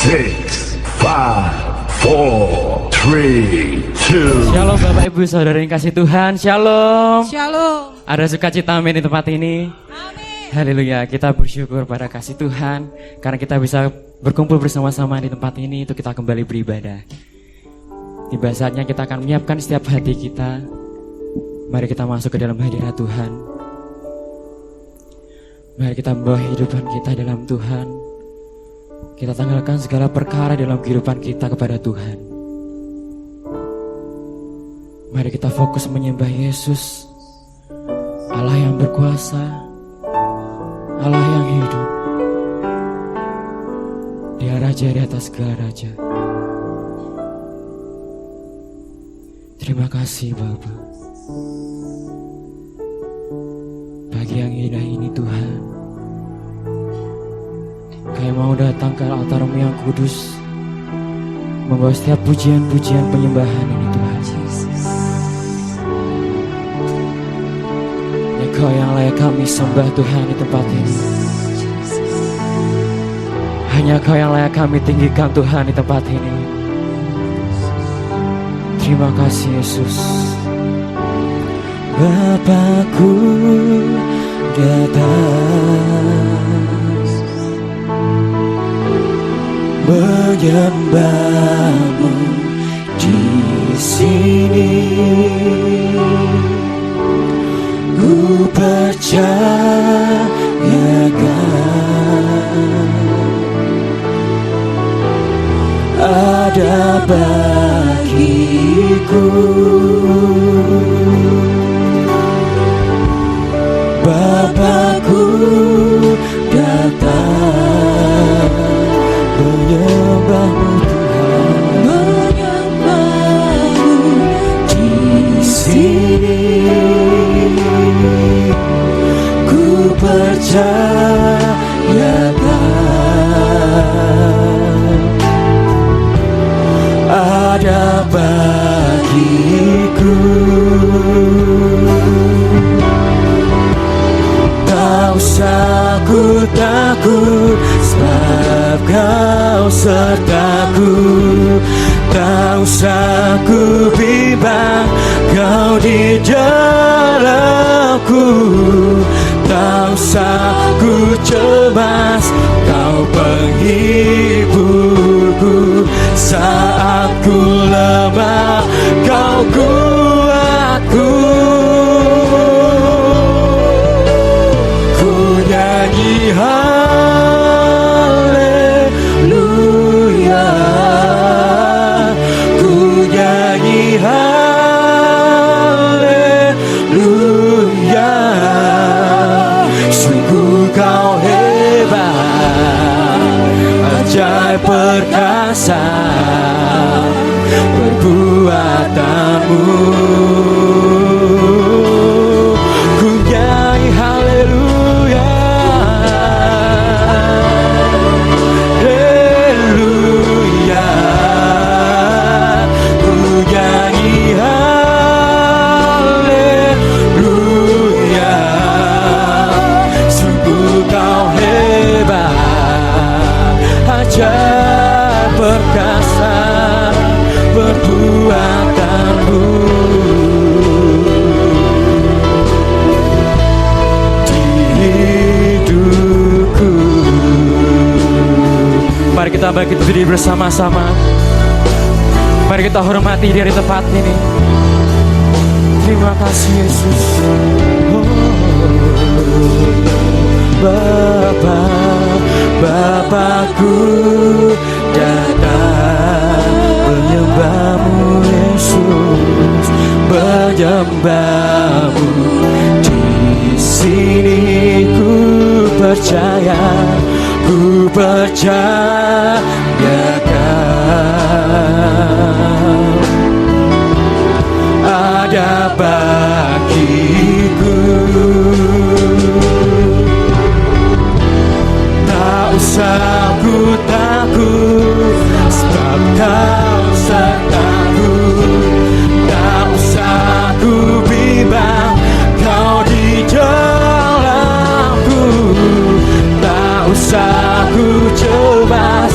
6, 5, 4, 3, 2. Shalom Bapak Ibu Saudara yang kasih Tuhan. Shalom. Shalom. Ada sukacita amin di tempat ini. Amin. Haleluya. Kita bersyukur pada kasih Tuhan karena kita bisa berkumpul bersama-sama di tempat ini untuk kita kembali beribadah. Tiba saatnya kita akan menyiapkan setiap hati kita. Mari kita masuk ke dalam hadirat Tuhan. Mari kita membawa kehidupan kita dalam Tuhan. Kita tanggalkan segala perkara dalam kehidupan kita kepada Tuhan. Mari kita fokus menyembah Yesus, Allah yang berkuasa, Allah yang hidup. Dia Raja di atas segala raja. Terima kasih Bapa, pagi yang indah ini Tuhan. Kami mau datang ke altar-Mu yang kudus, membawa setiap pujian-pujian penyembahan ini Tuhan Yesus. Ya Kau yang layak kami sembah Tuhan di tempat ini. Hanya Kau yang layak kami tinggikan Tuhan di tempat ini. Terima kasih Yesus. Bapakku datang menyembah-Mu di sini. Ku percayakan ada bagiku. Bapakku datang menyembah-Mu Tuhan, menyembah-Mu di sini. Ku percayakan ada bagiku. Tak usah ku takut, sebab Kau sertaku. Tak usah ku bimbang, Kau di dalamku. Tak usah ku cemas, Kau penghiburku. Saat ku lemah, Kau kuatku. Ku nyanyi haleluya, ku nyanyi haleluya. Sungguh Kau hebat, ajaib perkasa perbuatanmu. Ku nyanyi haleluya, haleluya. Ku nyanyi haleluya. Sungguh Kau hebat, ajaib perkasa perbuatanmu. Di hidupku. Mari kita bangkit berdiri bersama-sama. Mari kita hormati dari tempat ini. Terima kasih Yesus. Bapa, Bapakku datang menyembah-Mu Yesus, menyembah-Mu di sini. Ku percayakan ada bagiku. Tak usah ku takut, sebab Kau sertaku. Tak usah ku bimbang, Kau di dalamku. Tak usah ku coba,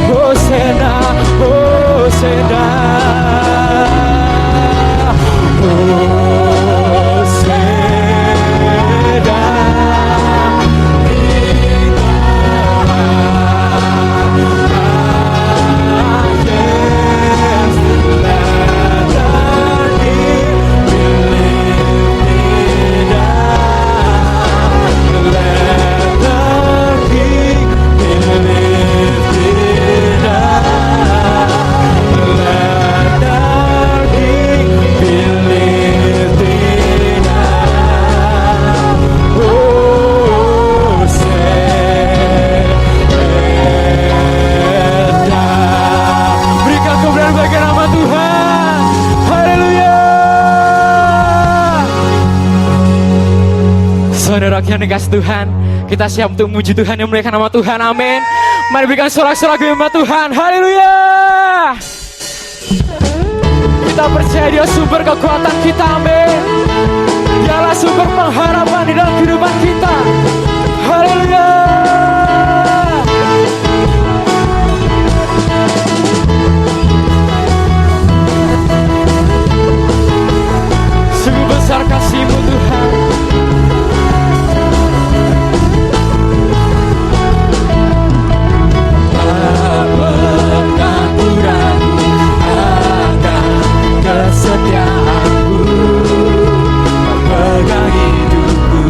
Hosena, Hosena, Saudara yang dikasih Tuhan, kita siap untuk memuji Tuhan yang memuliakan nama Tuhan, amin. Mari berikan sorak-sorak kepada Tuhan, haleluya. Kita percaya Dia sumber kekuatan kita, amin. Dialah sumber pengharapan di dalam kehidupan kita, haleluya. Sungguh besar kasih-Mu Tuhan. Kesetiaanmu pegang hidupku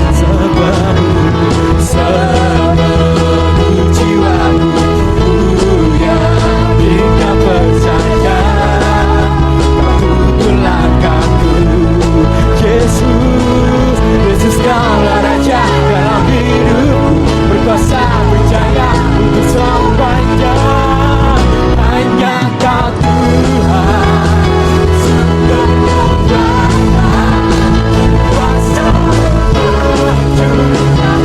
sepenuh jiwamu, yang hingga percaya untuk langkahku. Yesus, Yesus Kaulah Raja dalam hidupku, berkuasa berjaya untuk selamanya. Hanya Kau Tuhan, sumber kekuatan, kuasa berjuang,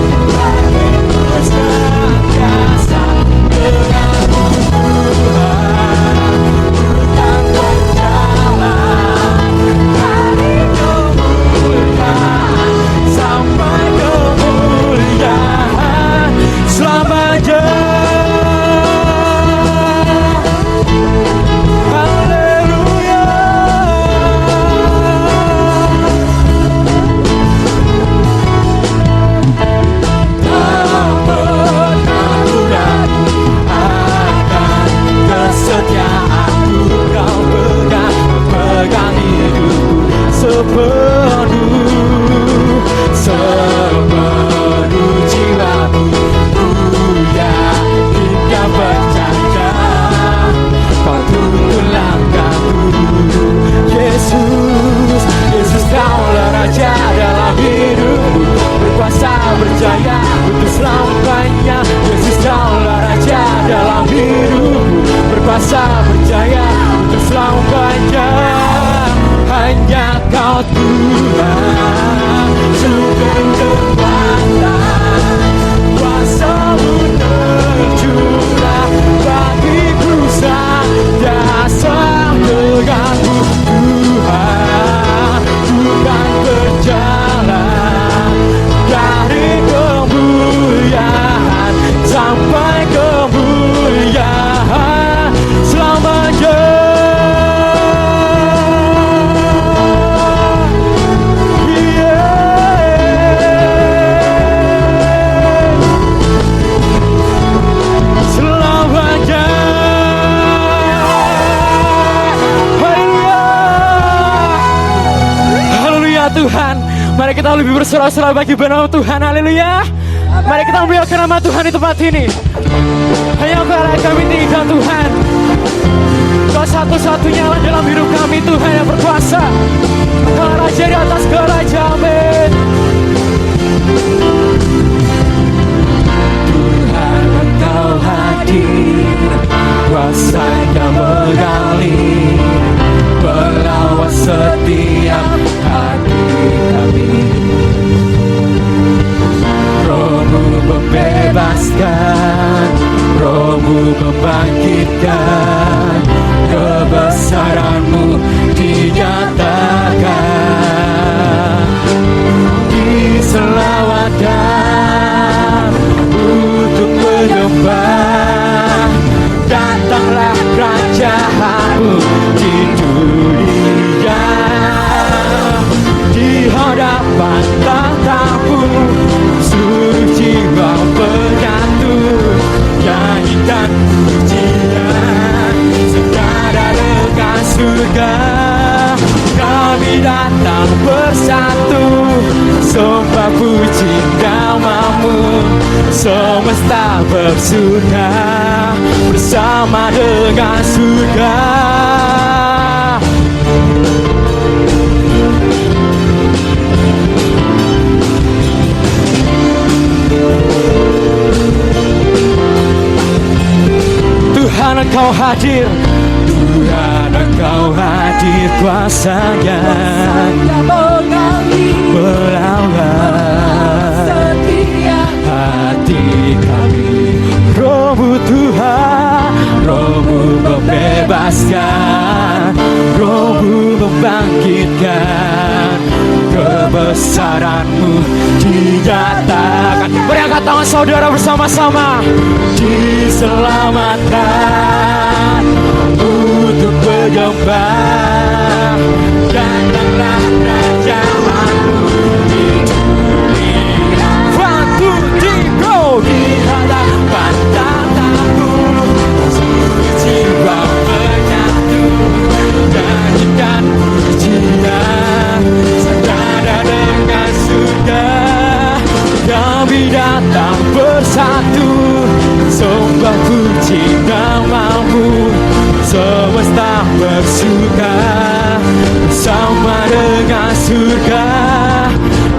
senantiasa denganmu Tuhan, bukan berjalan dari kemuliaan sampai kemuliaan selamanya. Sepenuh jiwaku, ya hingga percaya Kau tuntun langkahku. Yesus, Yesus Kaulah Raja dalam hidupku, berkuasa berjaya untuk selamanya. Yesus Kaulah Raja dalam hidupku, berkuasa berjaya untuk selamanya. Hanya Kau Tuhan, sumber kekuatan, kuasa-Mu tercurah bagiku senantiasa denganmu Tuhan, bukan berjalan dari kemuliaan sampai kemuliaan selamanya. Tuhan, mari kita lebih bersorak-sorak bagi nama Tuhan, haleluya. Mari kita memuliakan nama Tuhan di tempat ini. Hanya Kau yang kami tinggikan Tuhan. Kau satu-satunya dalam hidup kami Tuhan yang berkuasa. Kau Raja di atas kerajaan, amin. Tuhan Engkau hadir, kuasa-Nya mengalir, melawan setiap hati kami. Roh-Mu membebaskan, Roh-Mu membangkitkan, kebesaran-Mu dinyatakan. semesta bersuka bersama dengan surga. Tuhan Engkau hadir, Tuhan Engkau hadir, kuasanya melawan hati kami. Roh-Mu Tuhan, Roh-Mu membebaskan, Roh-Mu membangkitkan, kebesaran-Mu dinyatakan. Beri angkat tangan saudara bersama-sama. Diselamatkan untuk penyembah, datanglah kerajaan-Mu di dunia. Waktu tiba di hadapan tatamu, seluruh jiwa menyatu, nyanyikan pujian, senada dengan surga. Kami datang bersatu, sembah puji nama-Mu, semesta bersuka bersama dengan surga.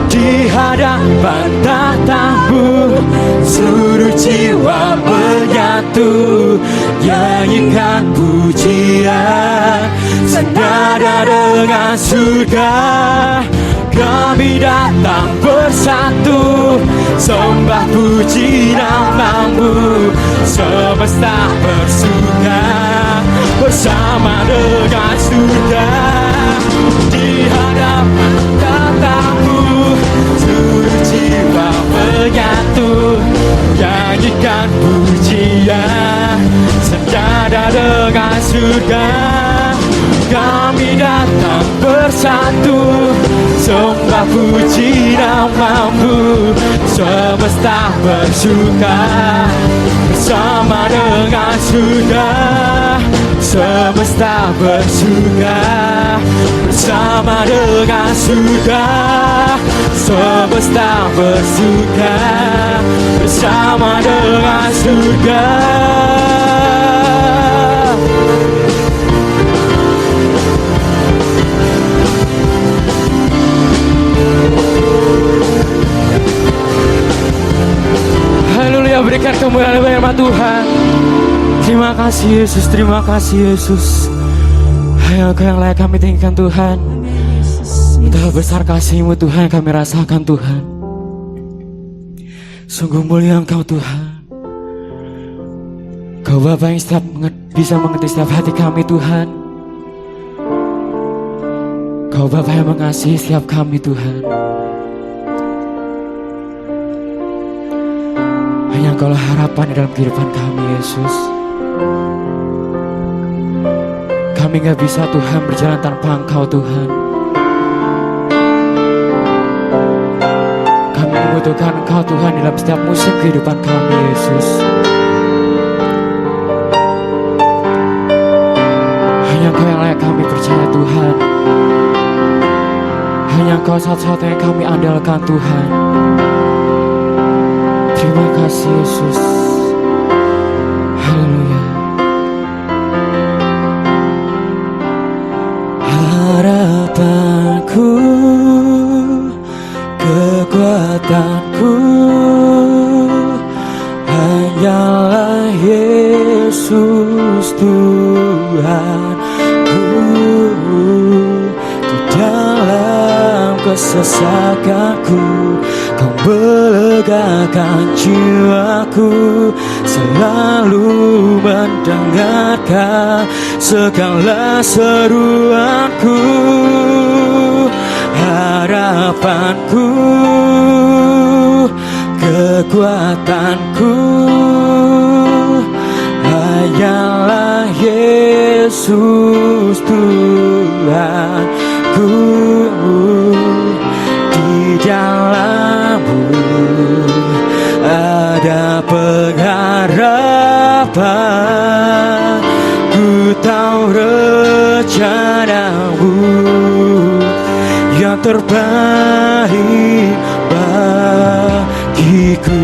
Di hadapan tatamu, seluruh jiwa menyatu, nyanyikan pujian, senada dengan surga. Kami datang bersatu, sembah puji nama-Mu, semesta bersuka bersama dengan surga. Di hadapan tatamu, seluruh jiwa menyatu, nyanyikan pujian, senada dengan surga. Kami datang bersatu, sembah puji nama-Mu, semesta bersuka bersama dengan surga. Semesta bersuka bersama dengan surga. Semesta bersuka bersama dengan surga. Haleluya, berikan kemuliaan firman Tuhan. Terima kasih Yesus, terima kasih Yesus. Hanya Engkau yang layak kami tinggikan Tuhan. Betapa besar kasih-Mu Tuhan yang kami rasakan Tuhan. Sungguh mulia Engkau Tuhan. Kau Bapa yang bisa mengerti setiap hati kami Tuhan. Kau Bapa yang mengasihi setiap kami Tuhan. Hanya Engkau lah harapan di dalam kehidupan kami Yesus. Kami gak bisa Tuhan berjalan tanpa Engkau Tuhan. Kami membutuhkan Engkau Tuhan dalam setiap musim kehidupan kami Yesus. Hanya Engkau yang layak kami percaya Tuhan. Hanya Engkau satu-satunya yang kami andalkan Tuhan. Terima kasih Yesus. Haleluya. Harapanku, kekuatanku hanyalah Yesus Tuhanku. Di dalam kesesakanku Kau melegakan jiwaku, selalu mendengarkan segala seruanku. Harapanku, kekuatanku hanyalah Yesus Tuhanku. Di dalam-Mu ada pengharapan. Ku tahu rencana-Mu yang terbaik bagiku.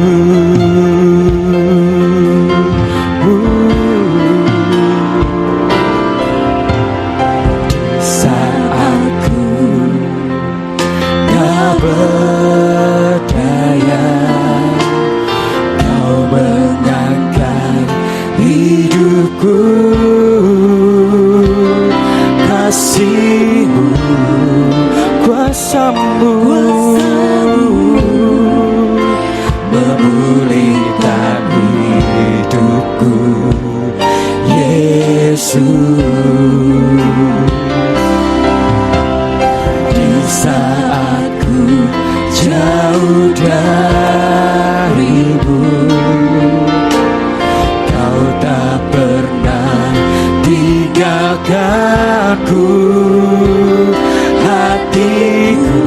darimu. Kau tak pernah tinggalkanku, hatiku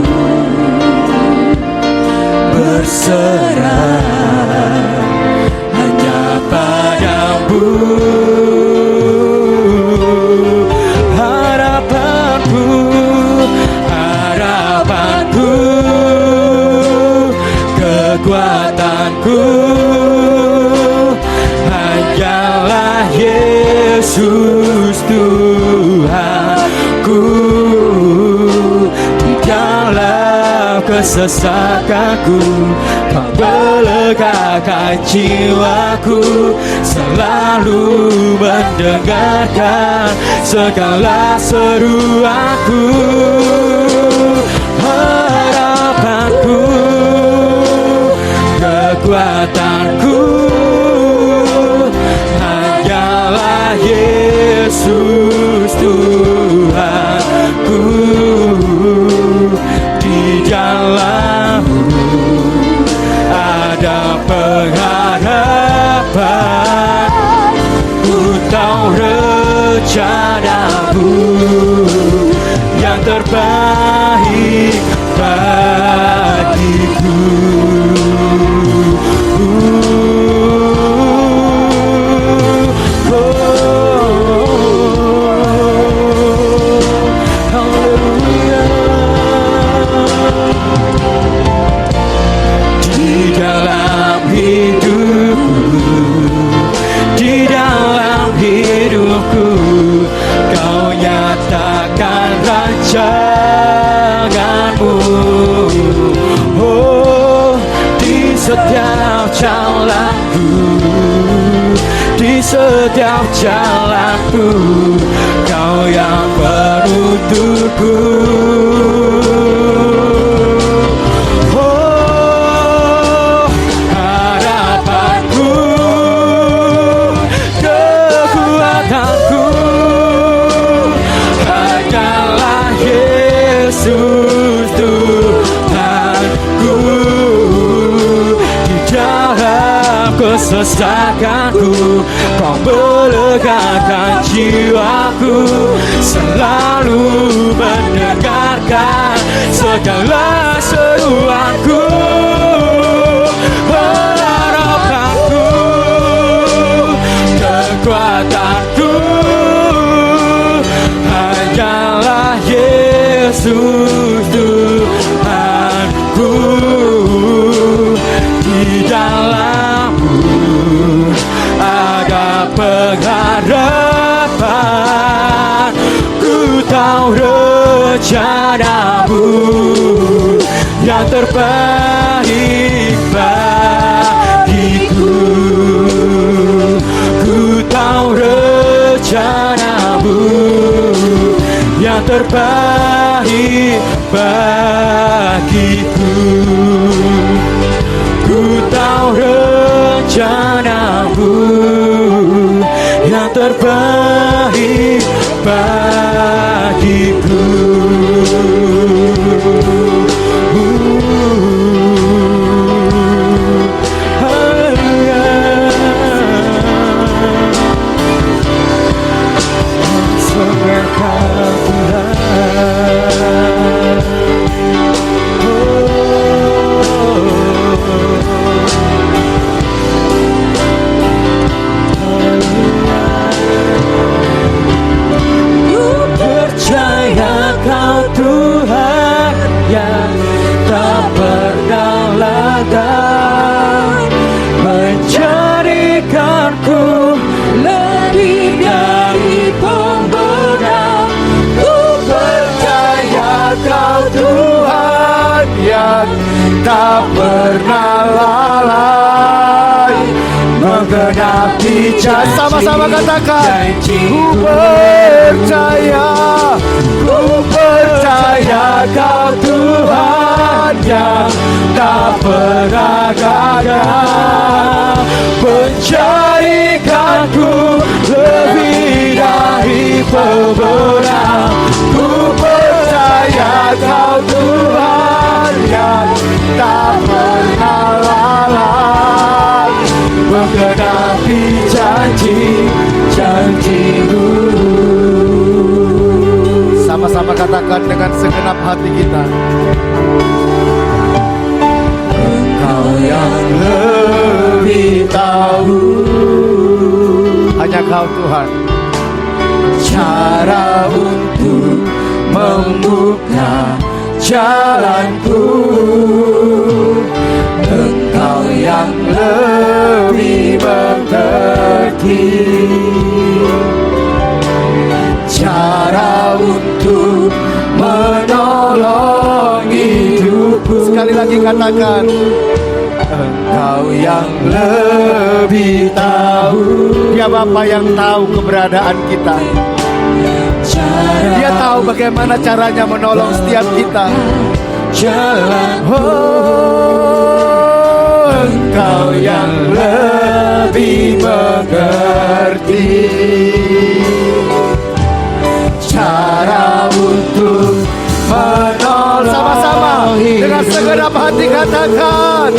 berserah hanya padamu. Harapanku, harapanku, kekuatanku hanyalah Yesus Tuhanku. Di dalam kesesakanku Kau melegakan jiwaku, selalu mendengarkan segala seruanku. Harapanku, kekuatanku hanyalah Yesus Tuhanku. Di dalammu ada pengharapan, ku tahu rencanamu yang terbaik bagiku. Di dalam hidupku Kau nyatakan rancanganmu. Oh, di setiap jalanku, di setiap jalanku Kau yang penuntunku. Yesus Tuhanku, di dalam kesesakanku Kau melegakan jiwaku, selalu mendengarkan segala seruanku. Harapanku, kekuatanku hanyalah Yesus Tuhanku. Di dalammu ada pengharapan, ku tahu rencanamu yang terbaik bagiku. Ku tahu rencanamu yang terbaik bagiku. Ku tahu rencanamu yang terbaik bagiku. Tak pernah lalai menggenapi janji. Sama-sama katakan, ku percaya Kau Tuhan yang tak pernah gagal, menjadikanku lebih dari pemenang. Ku percaya Kau Tuhan yang tak pernah lalai menggenapi janji-janji-Mu. Sama-sama katakan dengan segenap hati kita. Engkau yang lebih tahu, hanya Kau Tuhan, cara untuk membuka jalanku. Engkau yang lebih mengerti cara untuk menolong hidupku. Sekali lagi katakan, Engkau yang lebih tahu. Dia Bapa yang tahu keberadaan kita. Dia tahu bagaimana caranya menolong setiap kita. Oh, Engkau yang lebih mengerti cara untuk menolong. Sama-sama dengan segenap hati katakan,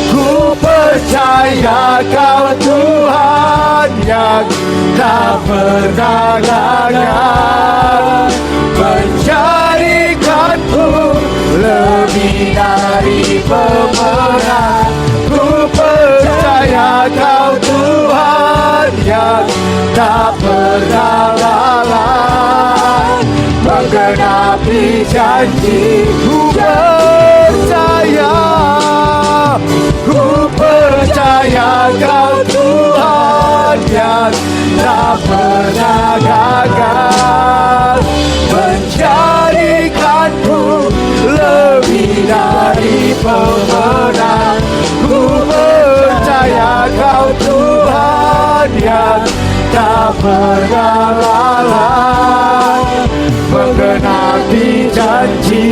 ku percaya Kau Tuhan yang tak pernah gagal menjadikanku lebih dari pemenang. Ku percaya Kau Tuhan yang tak pernah lalai menggenapi janji. Ku percaya Kau Tuhan yang tak pernah gagal menjadikanku lebih dari pemenang. Ku percaya Kau Tuhan yang tak pernah lalai menggenapi janji,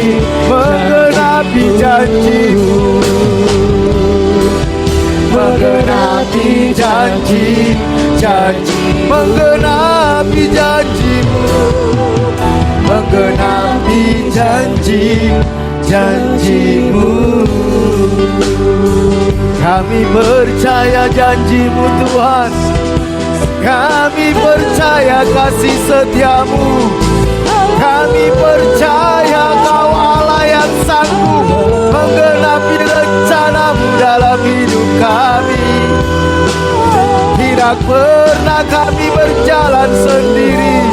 menggenapi janji-Mu, menggenapi janji, menggenapi janji-Mu, menggenapi janji-Mu. Kami percaya janji-Mu Tuhan, kami percaya kasih setia-Mu, kami percaya Kau Allah yang sanggup menggenapi rencana-Mu dalam hidup kami. Tidak pernah kami berjalan sendiri,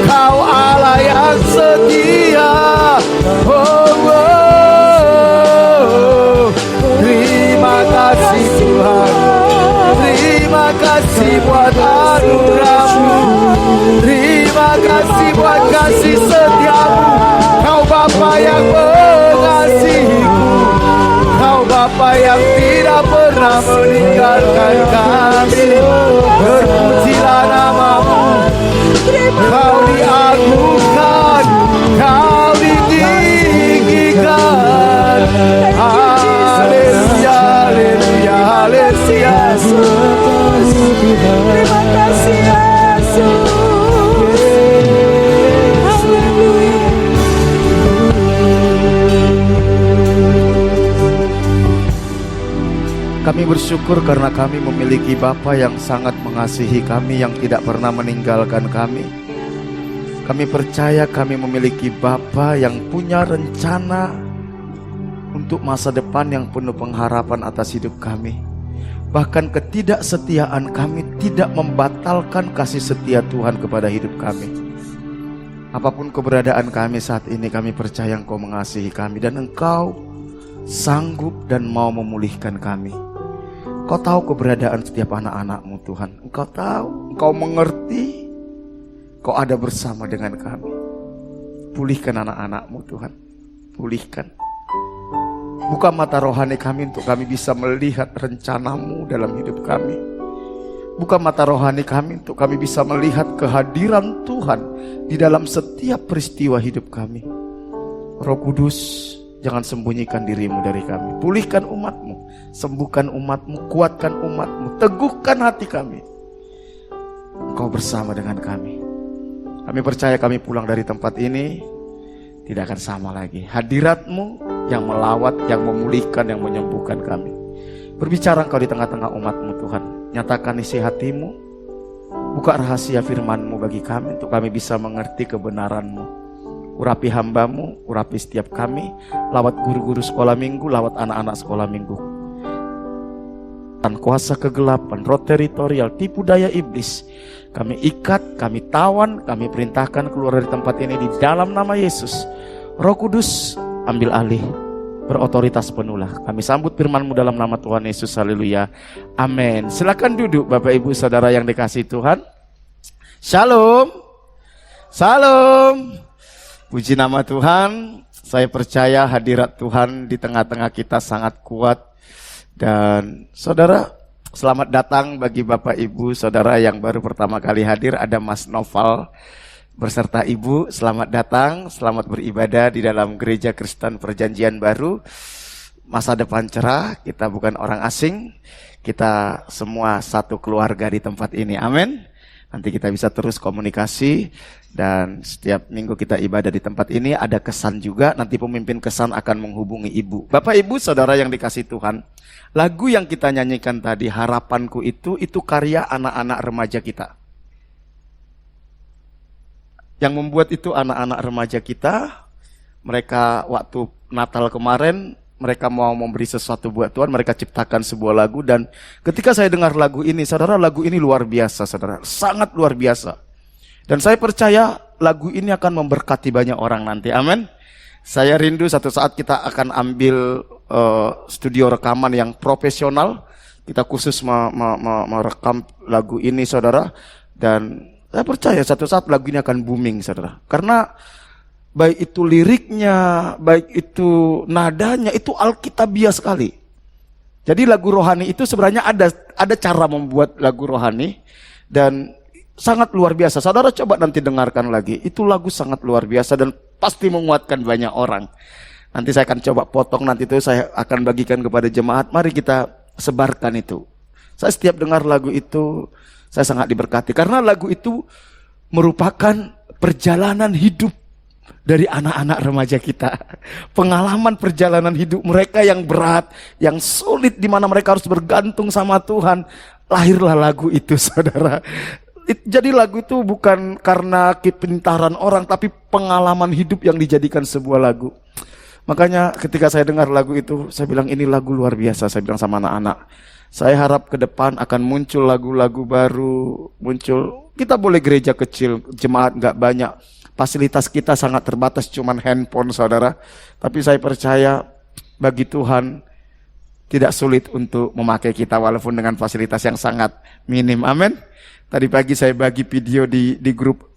Kau Allah yang setia. Terima kasih Tuhan, terima kasih buat anugerah-Mu, terima kasih buat kasih setia-Mu. Kau Bapa yang mengasihiku, Kau Bapa yang tidak pernah meninggalkan kami. Terpujilah nama-Mu, Kau diagungkan, Kau ditinggikan. Haleluya, haleluya, haleluya. Terima kasih Yesus. Kami bersyukur karena kami memiliki Bapa yang sangat mengasihi kami, yang tidak pernah meninggalkan kami. Kami percaya kami memiliki Bapa yang punya rencana untuk masa depan yang penuh pengharapan atas hidup kami. Bahkan ketidaksetiaan kami tidak membatalkan kasih setia Tuhan kepada hidup kami. Apapun keberadaan kami saat ini, kami percaya Engkau mengasihi kami dan Engkau sanggup dan mau memulihkan kami. Kau tahu keberadaan setiap anak-anak-Mu Tuhan. Engkau tahu, Engkau mengerti, Kau ada bersama dengan kami. Pulihkan anak-anak-Mu Tuhan, pulihkan. Buka mata rohani kami untuk kami bisa melihat rencana-Mu dalam hidup kami. Buka mata rohani kami untuk kami bisa melihat kehadiran Tuhan di dalam setiap peristiwa hidup kami. Roh Kudus, jangan sembunyikan diri-Mu dari kami. Pulihkan umat-Mu, sembuhkan umat-Mu, kuatkan umat-Mu, teguhkan hati kami. Engkau bersama dengan kami. Kami percaya kami pulang dari tempat ini tidak akan sama lagi. Hadirat-Mu yang melawat, yang memulihkan, yang menyembuhkan kami. Berbicara Engkau di tengah-tengah umat-Mu Tuhan. Nyatakan isi hati-Mu. Buka rahasia firman-Mu bagi kami untuk kami bisa mengerti kebenaran-Mu. Urapi hamba-Mu, urapi setiap kami. Lawat guru-guru sekolah minggu, lawat anak-anak sekolah minggu. Dan kuasa kegelapan, roh teritorial, tipu daya iblis, kami ikat, kami tawan, kami perintahkan keluar dari tempat ini di dalam nama Yesus. Roh Kudus, ambil alih, berotoritas penuhlah. Kami sambut firman-Mu dalam nama Tuhan Yesus, haleluya, amin. Silakan duduk Bapak Ibu Saudara yang dikasihi Tuhan. Shalom, salam, puji nama Tuhan. Saya percaya hadirat Tuhan di tengah-tengah kita sangat kuat. Dan saudara, selamat datang bagi Bapak Ibu Saudara yang baru pertama kali hadir. Ada Mas Noval berserta Ibu, selamat datang, selamat beribadah di dalam Gereja Kristen Perjanjian Baru. Masa depan cerah, kita bukan orang asing, kita semua satu keluarga di tempat ini, amin. Nanti kita bisa terus komunikasi dan setiap minggu kita ibadah di tempat ini. Ada kesan juga, nanti pemimpin kesan akan menghubungi Ibu. Bapak Ibu Saudara yang dikasihi Tuhan, lagu yang kita nyanyikan tadi, Harapanku itu karya anak-anak remaja kita. Yang membuat itu anak-anak remaja kita. Mereka waktu Natal kemarin, mereka mau memberi sesuatu buat Tuhan, mereka ciptakan sebuah lagu. Dan ketika saya dengar lagu ini, saudara, lagu ini luar biasa, saudara, sangat luar biasa. Dan saya percaya lagu ini akan memberkati banyak orang nanti, amin. Saya rindu satu saat kita akan ambil studio rekaman yang profesional. Kita khusus merekam lagu ini, saudara. Dan saya percaya satu saat lagu ini akan booming, saudara. Karena baik itu liriknya, baik itu nadanya, itu alkitabiah sekali. Jadi lagu rohani itu sebenarnya ada cara membuat lagu rohani. Dan sangat luar biasa. Saudara coba nanti dengarkan lagi. Itu lagu sangat luar biasa dan pasti menguatkan banyak orang. Nanti saya akan coba potong, nanti itu saya akan bagikan kepada jemaat. Mari kita sebarkan itu. Saya setiap dengar lagu itu, saya sangat diberkati. Karena lagu itu merupakan perjalanan hidup dari anak-anak remaja kita. Pengalaman perjalanan hidup mereka yang berat, yang sulit, di mana mereka harus bergantung sama Tuhan. Lahirlah lagu itu, saudara. Jadi lagu itu bukan karena kepintaran orang, tapi pengalaman hidup yang dijadikan sebuah lagu. Makanya ketika saya dengar lagu itu, saya bilang ini lagu luar biasa. Saya bilang sama anak-anak, saya harap ke depan akan muncul lagu-lagu baru, muncul. Kita boleh gereja kecil, jemaat gak banyak, fasilitas kita sangat terbatas, cuman handphone, saudara. Tapi saya percaya bagi Tuhan tidak sulit untuk memakai kita walaupun dengan fasilitas yang sangat minim, amin. Tadi pagi saya bagi video di grup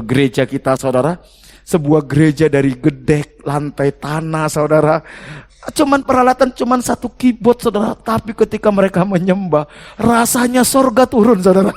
gereja kita, saudara. Sebuah gereja dari gedek, lantai tanah, saudara. Cuman peralatan, cuman satu keyboard, saudara. Tapi ketika mereka menyembah, rasanya sorga turun, saudara.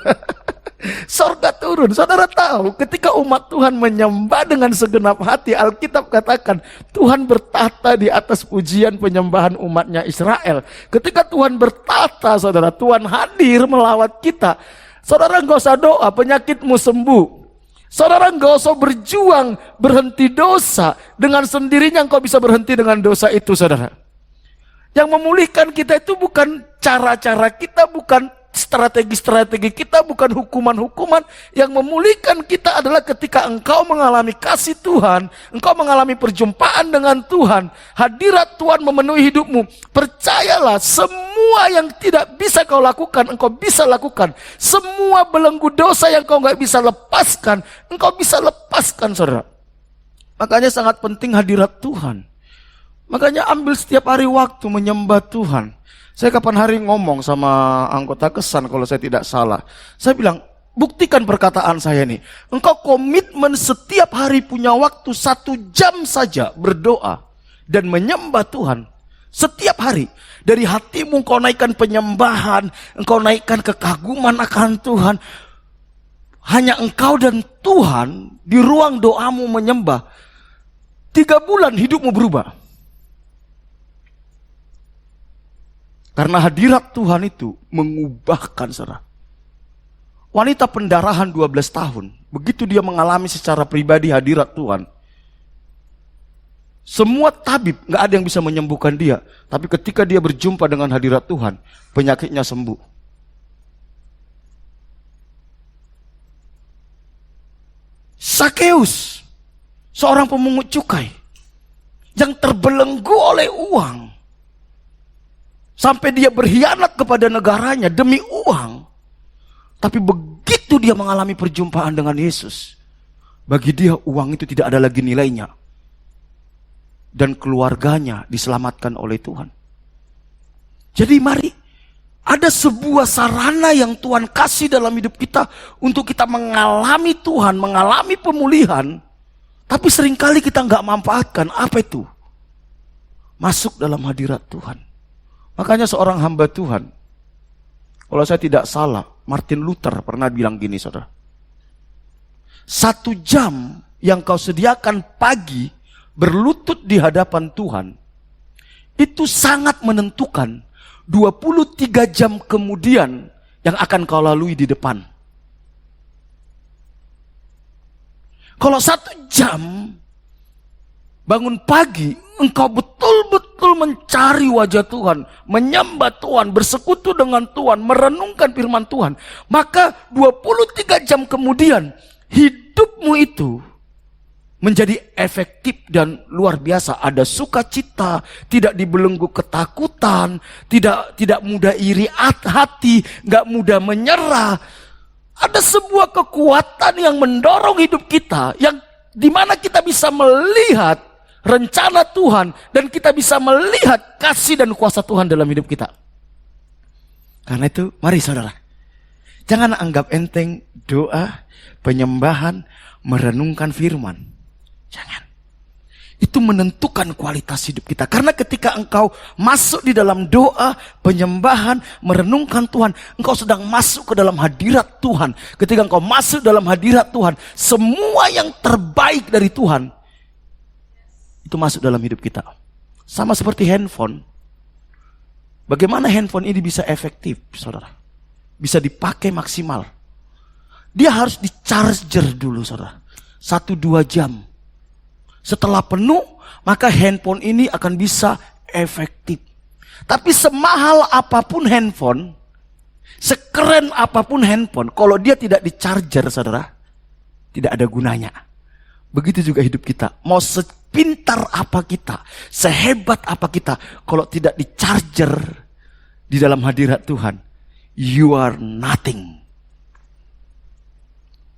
Sorga turun. Saudara tahu, ketika umat Tuhan menyembah dengan segenap hati, Alkitab katakan Tuhan bertata di atas pujian penyembahan umatnya Israel. Ketika Tuhan bertata, saudara, Tuhan hadir melawat kita. Saudara enggak usah doa penyakitmu sembuh. Saudara enggak usah berjuang berhenti dosa. Dengan sendirinya engkau bisa berhenti dengan dosa itu, saudara. Yang memulihkan kita itu bukan cara-cara kita, bukan strategi-strategi kita, bukan hukuman-hukuman. Yang memulihkan kita adalah ketika engkau mengalami kasih Tuhan, engkau mengalami perjumpaan dengan Tuhan, hadirat Tuhan memenuhi hidupmu. Percayalah, semua yang tidak bisa kau lakukan, engkau bisa lakukan. Semua belenggu dosa yang kau nggak bisa lepaskan, engkau bisa lepaskan, saudara. Makanya sangat penting hadirat Tuhan. Makanya ambil setiap hari waktu menyembah Tuhan. Saya kapan hari ngomong sama anggota kesan kalau saya tidak salah. Saya bilang, buktikan perkataan saya ini. Engkau komitmen setiap hari punya waktu 1 jam saja berdoa dan menyembah Tuhan. Setiap hari. Dari hatimu engkau naikkan penyembahan, engkau naikkan kekaguman akan Tuhan. Hanya engkau dan Tuhan di ruang doamu menyembah. 3 bulan hidupmu berubah. Karena hadirat Tuhan itu mengubahkan, saudara. Wanita pendarahan 12 tahun, begitu dia mengalami secara pribadi hadirat Tuhan, Semua tabib nggak ada yang bisa menyembuhkan dia. Tapi ketika dia berjumpa dengan hadirat Tuhan, penyakitnya sembuh. Sakeus, seorang pemungut cukai yang terbelenggu oleh uang, sampai dia berkhianat kepada negaranya demi uang. Tapi begitu dia mengalami perjumpaan dengan Yesus, bagi dia uang itu tidak ada lagi nilainya. Dan keluarganya diselamatkan oleh Tuhan. Jadi mari, ada sebuah sarana yang Tuhan kasih dalam hidup kita untuk kita mengalami Tuhan, mengalami pemulihan. Tapi seringkali kita nggak manfaatkan. Apa itu? Masuk dalam hadirat Tuhan. Makanya seorang hamba Tuhan, kalau saya tidak salah, Martin Luther pernah bilang gini, saudara. 1 jam yang kau sediakan pagi berlutut di hadapan Tuhan, itu sangat menentukan 23 jam kemudian yang akan kau lalui di depan. Kalau 1 jam bangun pagi, engkau betul-betul mencari wajah Tuhan, menyembah Tuhan, bersekutu dengan Tuhan, merenungkan firman Tuhan, maka 23 jam kemudian hidupmu itu menjadi efektif dan luar biasa. Ada sukacita, tidak dibelenggu ketakutan, tidak mudah iri hati, nggak mudah menyerah. Ada sebuah kekuatan yang mendorong hidup kita, yang dimana kita bisa melihat rencana Tuhan dan kita bisa melihat kasih dan kuasa Tuhan dalam hidup kita. Karena itu, mari saudara, jangan anggap enteng doa, penyembahan, merenungkan firman. Jangan. Itu menentukan kualitas hidup kita. Karena ketika engkau masuk di dalam doa, penyembahan, merenungkan Tuhan, engkau sedang masuk ke dalam hadirat Tuhan. Ketika engkau masuk dalam hadirat Tuhan, semua yang terbaik dari Tuhan itu masuk dalam hidup kita. Sama seperti handphone. Bagaimana handphone ini bisa efektif, saudara? Bisa dipakai maksimal. Dia harus di-charger dulu, saudara. 1-2 jam. Setelah penuh, maka handphone ini akan bisa efektif. Tapi semahal apapun handphone, sekeren apapun handphone, kalau dia tidak di-charger, saudara, tidak ada gunanya. Begitu juga hidup kita. Mau sepintar apa kita, sehebat apa kita, kalau tidak di-charger di dalam hadirat Tuhan, you are nothing.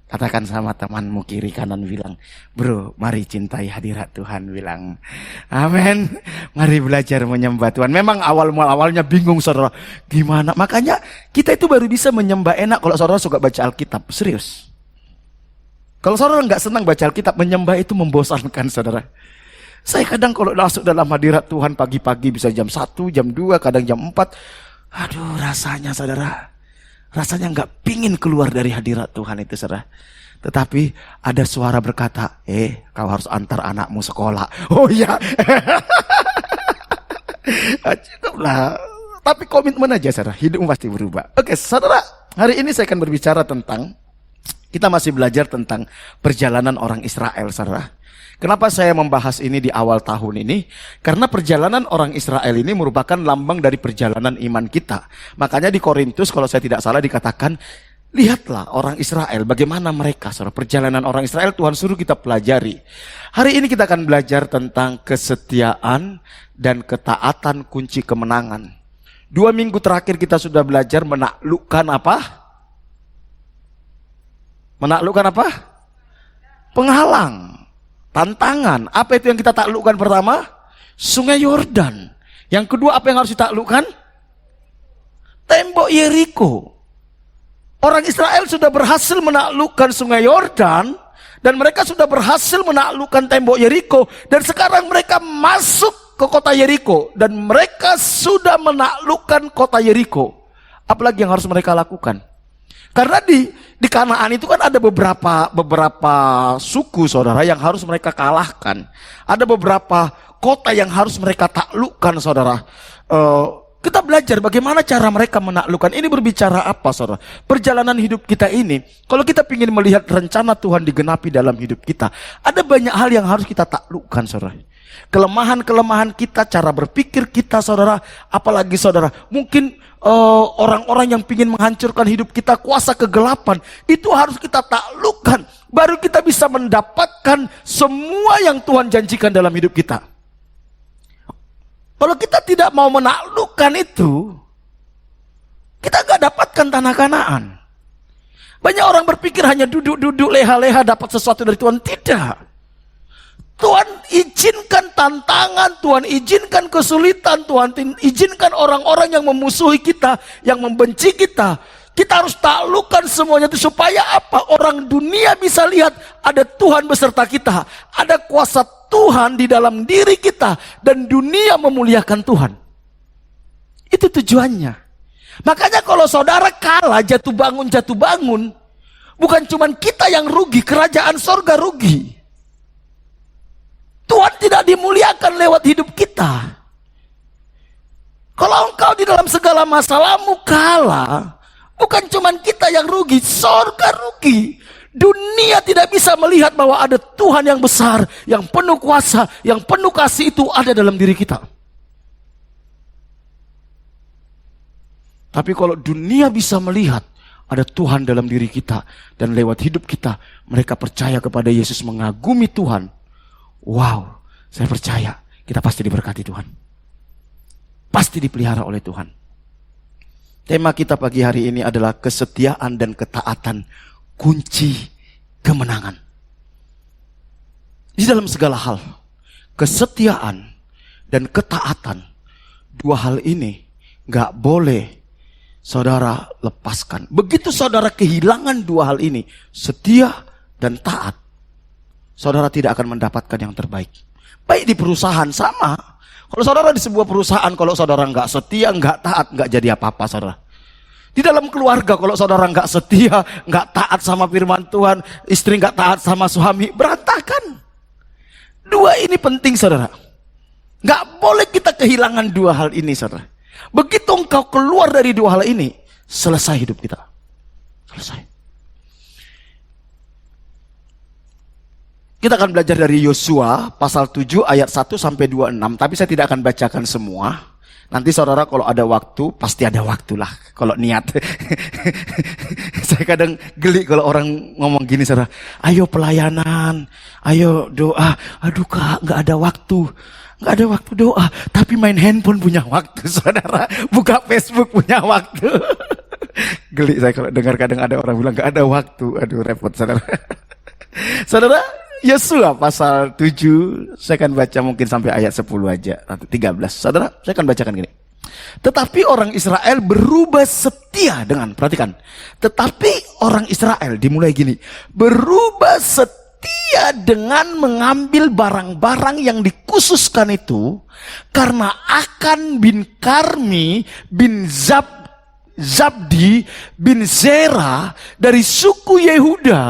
Katakan sama temanmu kiri kanan, bilang, bro, mari cintai hadirat Tuhan, bilang, amin. Mari belajar menyembah Tuhan. Memang awalnya bingung, saudara, gimana? Makanya kita itu baru bisa menyembah enak kalau saudara suka baca Alkitab, serius. Kalau saudara nggak senang baca Alkitab, menyembah itu membosankan, saudara. Saya kadang kalau masuk dalam hadirat Tuhan pagi-pagi bisa jam 1, jam 2, kadang jam 4. Aduh, rasanya, saudara, rasanya nggak pingin keluar dari hadirat Tuhan itu, saudara. Tetapi ada suara berkata, kau harus antar anakmu sekolah. Oh iya. Cukuplah. Tapi komitmen aja, saudara. Hidupmu pasti berubah. Oke, saudara. Hari ini saya akan berbicara tentang, kita masih belajar tentang perjalanan orang Israel, saudara. Kenapa saya membahas ini di awal tahun ini? Karena perjalanan orang Israel ini merupakan lambang dari perjalanan iman kita. Makanya di Korintus, kalau saya tidak salah, dikatakan, lihatlah orang Israel, bagaimana mereka, saudara. Perjalanan orang Israel Tuhan suruh kita pelajari. Hari ini kita akan belajar tentang kesetiaan dan ketaatan kunci kemenangan. 2 minggu terakhir kita sudah belajar menaklukkan apa? Menaklukkan apa? Penghalang. Tantangan. Apa itu yang kita taklukkan pertama? Sungai Yordan. Yang kedua, apa yang harus ditaklukkan? Tembok Yeriko. Orang Israel sudah berhasil menaklukkan Sungai Yordan, dan mereka sudah berhasil menaklukkan tembok Yeriko, dan sekarang mereka masuk ke kota Yeriko, dan mereka sudah menaklukkan kota Yeriko. Apalagi yang harus mereka lakukan? Karena di Kanaan itu kan ada beberapa suku, saudara, yang harus mereka kalahkan. Ada beberapa kota yang harus mereka taklukkan, saudara. Kita belajar bagaimana cara mereka menaklukkan. Ini berbicara apa, saudara? Perjalanan hidup kita ini, kalau kita ingin melihat rencana Tuhan digenapi dalam hidup kita, ada banyak hal yang harus kita taklukkan, saudara. Kelemahan-kelemahan kita, cara berpikir kita saudara, apalagi saudara, mungkin orang-orang yang ingin menghancurkan hidup kita, kuasa kegelapan, itu harus kita taklukkan. Baru kita bisa mendapatkan semua yang Tuhan janjikan dalam hidup kita. Kalau kita tidak mau menaklukkan itu, kita gak dapatkan tanah Kanaan. Banyak orang berpikir hanya duduk-duduk leha-leha dapat sesuatu dari Tuhan. Tidak. Tuhan izinkan tantangan, Tuhan izinkan kesulitan, Tuhan izinkan orang-orang yang memusuhi kita, yang membenci kita. Kita harus taklukkan semuanya itu supaya apa? Orang dunia bisa lihat ada Tuhan beserta kita. Ada kuasa Tuhan di dalam diri kita. Dan dunia memuliakan Tuhan. Itu tujuannya. Makanya kalau saudara kalah, jatuh bangun. Bukan cuma kita yang rugi, kerajaan sorga rugi. Tuhan tidak dimuliakan lewat hidup kita. Kalau engkau di dalam segala masalahmu kalah, bukan cuma kita yang rugi, sorga rugi. Dunia tidak bisa melihat bahwa ada Tuhan yang besar, yang penuh kuasa, yang penuh kasih itu ada dalam diri kita. Tapi kalau dunia bisa melihat ada Tuhan dalam diri kita, dan lewat hidup kita, mereka percaya kepada Yesus, mengagumi Tuhan. Wow, saya percaya kita pasti diberkati Tuhan. Pasti dipelihara oleh Tuhan. Tema kita pagi hari ini adalah kesetiaan dan ketaatan, kunci kemenangan. Di dalam segala hal, kesetiaan dan ketaatan, dua hal ini gak boleh saudara lepaskan. Begitu saudara kehilangan dua hal ini, setia dan taat, saudara tidak akan mendapatkan yang terbaik. Baik di perusahaan sama. Kalau saudara di sebuah perusahaan, kalau saudara nggak setia, nggak taat, nggak jadi apa-apa saudara. Di dalam keluarga, kalau saudara nggak setia, nggak taat sama firman Tuhan, istri nggak taat sama suami, berantakan. Dua ini penting saudara. Nggak boleh kita kehilangan dua hal ini saudara. Begitu engkau keluar dari dua hal ini, selesai hidup kita. Selesai. Kita akan belajar dari Yosua pasal 7 ayat 1 sampai 26. Tapi saya tidak akan bacakan semua. Nanti saudara kalau ada waktu, pasti ada waktu lah. Kalau niat. Saya kadang geli kalau orang ngomong gini saudara. Ayo pelayanan, ayo doa. Aduh kak, gak ada waktu. Gak ada waktu doa. Tapi main handphone punya waktu saudara. Buka Facebook punya waktu. Geli saya kalau dengar kadang ada orang bilang gak ada waktu. Aduh repot saudara. Saudara, Yosua pasal 7, saya akan baca mungkin sampai ayat 10 aja, nanti 13. Saudara, saya akan bacakan gini. Tetapi orang Israel berubah setia dengan, perhatikan. Tetapi orang Israel, dimulai gini. Berubah setia dengan mengambil barang-barang yang dikhususkan itu. Karena Akan bin Karmi bin Zabdi bin Zera dari suku Yehuda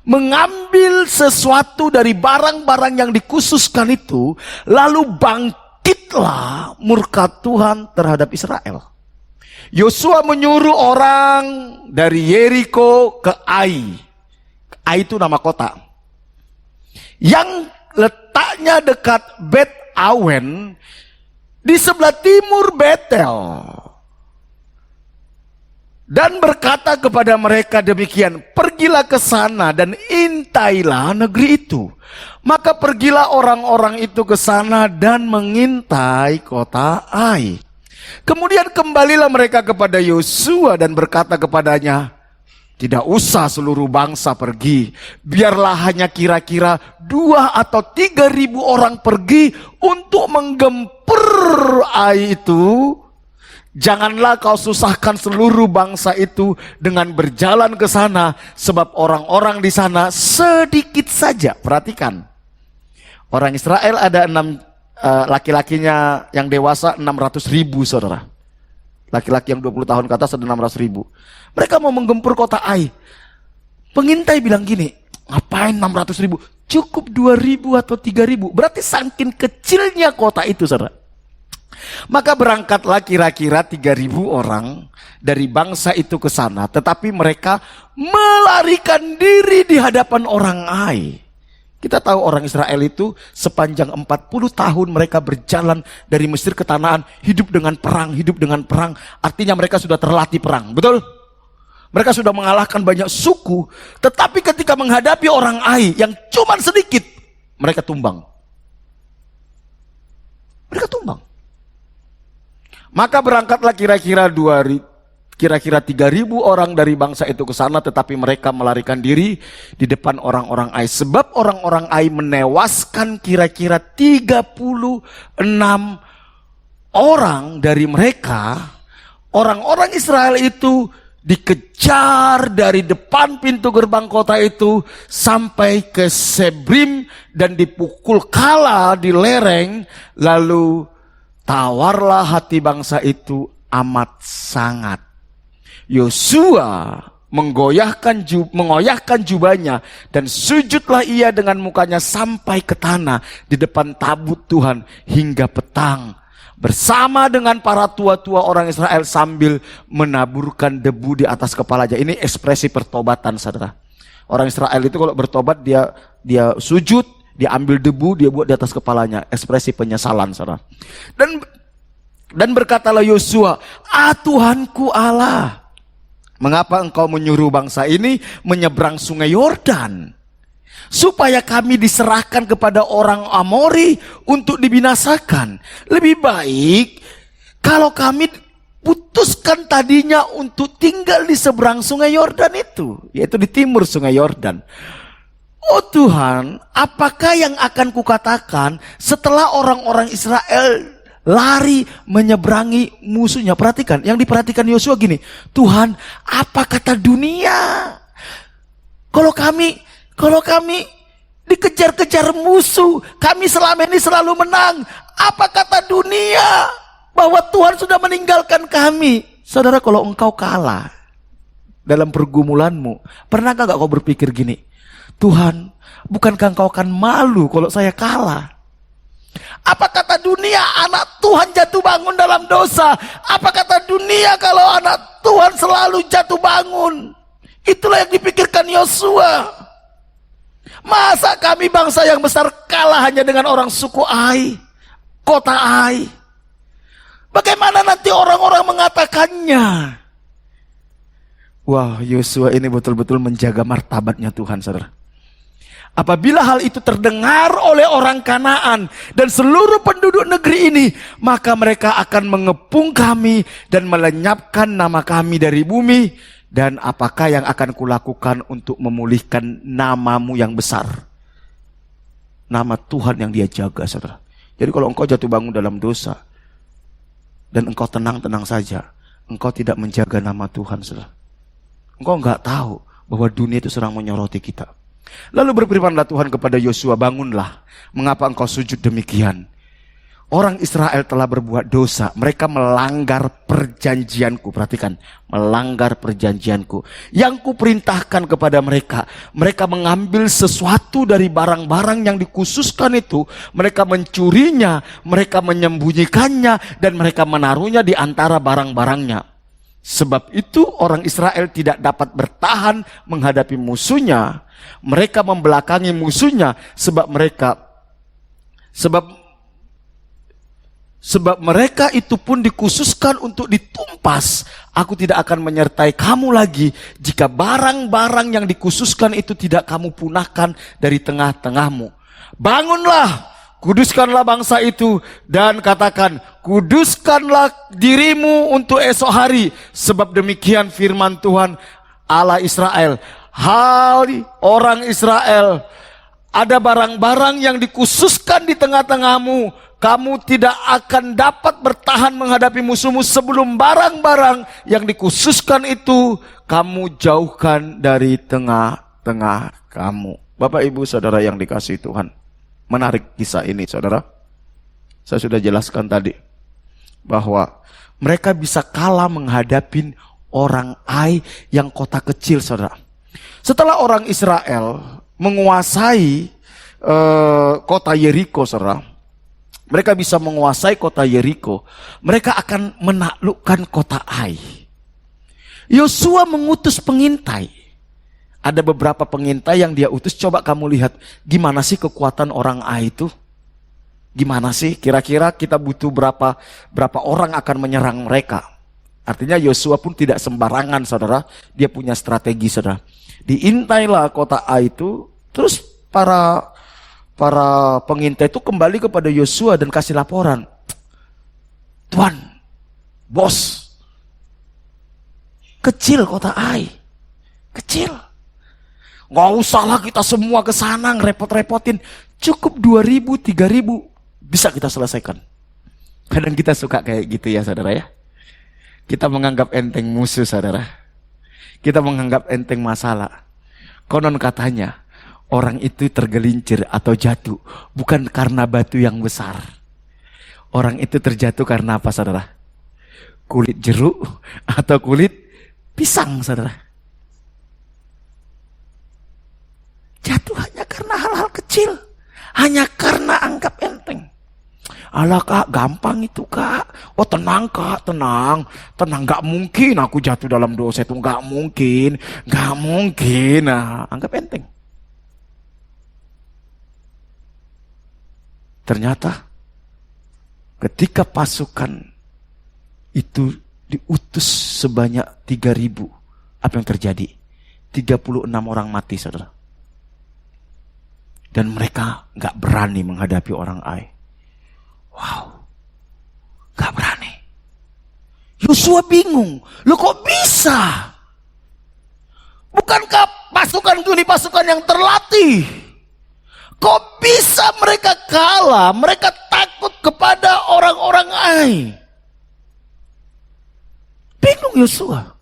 mengambil sesuatu dari barang-barang yang dikhususkan itu, lalu bangkitlah murka Tuhan terhadap Israel. Yosua menyuruh orang dari Yeriko ke Ai. Ai itu nama kota yang letaknya dekat Bet Awen di sebelah timur Betel. Dan berkata kepada mereka demikian, pergilah ke sana dan intailah negeri itu. Maka pergilah orang-orang itu ke sana dan mengintai kota Ai. Kemudian kembalilah mereka kepada Yosua dan berkata kepadanya, tidak usah seluruh bangsa pergi, biarlah hanya kira-kira 2 atau 3 ribu orang pergi untuk menggempur Ai itu. Janganlah kau susahkan seluruh bangsa itu dengan berjalan ke sana, sebab orang-orang di sana sedikit saja. Perhatikan, orang Israel ada 6 laki-lakinya yang dewasa 600.000 saudara. Laki-laki yang 20 tahun ke atas ada 600.000. Mereka mau menggempur kota Ai. Pengintai bilang gini, ngapain 600.000? Cukup 2.000 atau 3.000. Berarti saking kecilnya kota itu saudara. Maka berangkatlah kira-kira 3.000 orang dari bangsa itu ke sana. Tetapi mereka melarikan diri di hadapan orang Ai. Kita tahu orang Israel itu sepanjang 40 tahun mereka berjalan dari Mesir ke Kanaan, hidup dengan perang. Artinya mereka sudah terlatih perang, betul? Mereka sudah mengalahkan banyak suku, tetapi ketika menghadapi orang Ai yang cuma sedikit, mereka tumbang. Maka berangkatlah kira-kira 3.000 orang dari bangsa itu ke sana, tetapi mereka melarikan diri di depan orang-orang Ai. Sebab orang-orang Ai menewaskan kira-kira 36 orang dari mereka. Orang-orang Israel itu dikejar dari depan pintu gerbang kota itu sampai ke Sebrim dan dipukul kala di lereng. Lalu tawarlah hati bangsa itu amat sangat. Yosua mengoyahkan jubahnya dan sujudlah ia dengan mukanya sampai ke tanah di depan tabut Tuhan hingga petang, bersama dengan para tua-tua orang Israel sambil menaburkan debu di atas kepalanya. Ini ekspresi pertobatan, saudara. Orang Israel itu kalau bertobat dia sujud, dia ambil debu, dia buat di atas kepalanya, ekspresi penyesalan, saudara. Dan berkatalah Yosua, Tuhanku Allah, mengapa engkau menyuruh bangsa ini menyeberang sungai Yordan, supaya kami diserahkan kepada orang Amori untuk dibinasakan? Lebih baik kalau kami putuskan tadinya untuk tinggal di seberang sungai Yordan itu, yaitu di timur sungai Yordan. Oh Tuhan, apakah yang akan kukatakan setelah orang-orang Israel lari menyeberangi musuhnya? Perhatikan, yang diperhatikan Yosua gini, Tuhan, apa kata dunia kalau kami dikejar-kejar musuh, kami selama ini selalu menang? Apa kata dunia bahwa Tuhan sudah meninggalkan kami? Saudara, kalau engkau kalah dalam pergumulanmu, pernahkah gak kau berpikir gini, Tuhan, bukankah engkau akan malu kalau saya kalah? Apa kata dunia anak Tuhan jatuh bangun dalam dosa? Apa kata dunia kalau anak Tuhan selalu jatuh bangun? Itulah yang dipikirkan Yosua. Masa kami bangsa yang besar kalah hanya dengan orang suku Ai, kota Ai? Bagaimana nanti orang-orang mengatakannya? Wah, Yosua ini betul-betul menjaga martabatnya Tuhan, saudara. Apabila hal itu terdengar oleh orang Kanaan dan seluruh penduduk negeri ini, maka mereka akan mengepung kami dan melenyapkan nama kami dari bumi. Dan apakah yang akan kulakukan untuk memulihkan namamu yang besar? Nama Tuhan yang dia jaga, saudara. Jadi kalau engkau jatuh bangun dalam dosa dan engkau tenang-tenang saja, engkau tidak menjaga nama Tuhan, saudara. Engkau enggak tahu bahwa dunia itu sedang menyoroti kita. Lalu berfirmanlah Tuhan kepada Yosua, bangunlah, mengapa engkau sujud demikian? Orang Israel telah berbuat dosa, mereka melanggar perjanjianku. Perhatikan, melanggar perjanjianku yang kuperintahkan kepada mereka. Mereka mengambil sesuatu dari barang-barang yang dikhususkan itu, mereka mencurinya, mereka menyembunyikannya, dan mereka menaruhnya di antara barang-barangnya. Sebab itu orang Israel tidak dapat bertahan menghadapi musuhnya. Mereka membelakangi musuhnya sebab mereka itu pun dikhususkan untuk ditumpas. Aku tidak akan menyertai kamu lagi jika barang-barang yang dikhususkan itu tidak kamu punahkan dari tengah-tengahmu. Bangunlah, kuduskanlah bangsa itu dan katakan, kuduskanlah dirimu untuk esok hari, sebab demikian firman Tuhan Allah Israel. Hai orang Israel, ada barang-barang yang dikhususkan di tengah-tengahmu. Kamu tidak akan dapat bertahan menghadapi musuhmu sebelum barang-barang yang dikhususkan itu kamu jauhkan dari tengah-tengah kamu. Bapak, Ibu, Saudara yang dikasihi Tuhan, menarik kisah ini, saudara. Saya sudah jelaskan tadi bahwa mereka bisa kalah menghadapi orang Ai yang kota kecil, saudara. Setelah orang Israel menguasai kota Yeriko, saudara, mereka bisa menguasai kota Yeriko, mereka akan menaklukkan kota Ai. Yosua mengutus pengintai. Ada beberapa pengintai yang dia utus. Coba kamu lihat gimana sih kekuatan orang Ai itu. Gimana sih kira-kira kita butuh berapa orang akan menyerang mereka. Artinya Yosua pun tidak sembarangan saudara. Dia punya strategi saudara. Diintailah kota Ai itu. Terus para pengintai itu kembali kepada Yosua dan kasih laporan. Tuan, bos, kecil kota Ai. Kecil. Nggak usahlah kita semua ke sana ngerepot-repotin. Cukup 2.000, 3.000 bisa kita selesaikan. Kadang kita suka kayak gitu ya saudara ya. Kita menganggap enteng musuh saudara. Kita menganggap enteng masalah. Konon katanya orang itu tergelincir atau jatuh bukan karena batu yang besar. Orang itu terjatuh karena apa saudara? Kulit jeruk atau kulit pisang saudara. Jatuh hanya karena hal-hal kecil. Hanya karena anggap enteng. Alah kak, gampang itu kak. Oh tenang kak, tenang. Tenang, gak mungkin aku jatuh dalam dosa itu. Gak mungkin. Gak mungkin. Nah, anggap enteng. Ternyata ketika pasukan itu diutus sebanyak 3.000. Apa yang terjadi? 36 orang mati saudara. Dan mereka gak berani menghadapi orang Ai. Wow. Gak berani. Yosua bingung. Loh kok bisa? Bukankah pasukan ini pasukan yang terlatih? Kok bisa mereka kalah? Mereka takut kepada orang-orang Ai. Bingung Yosua.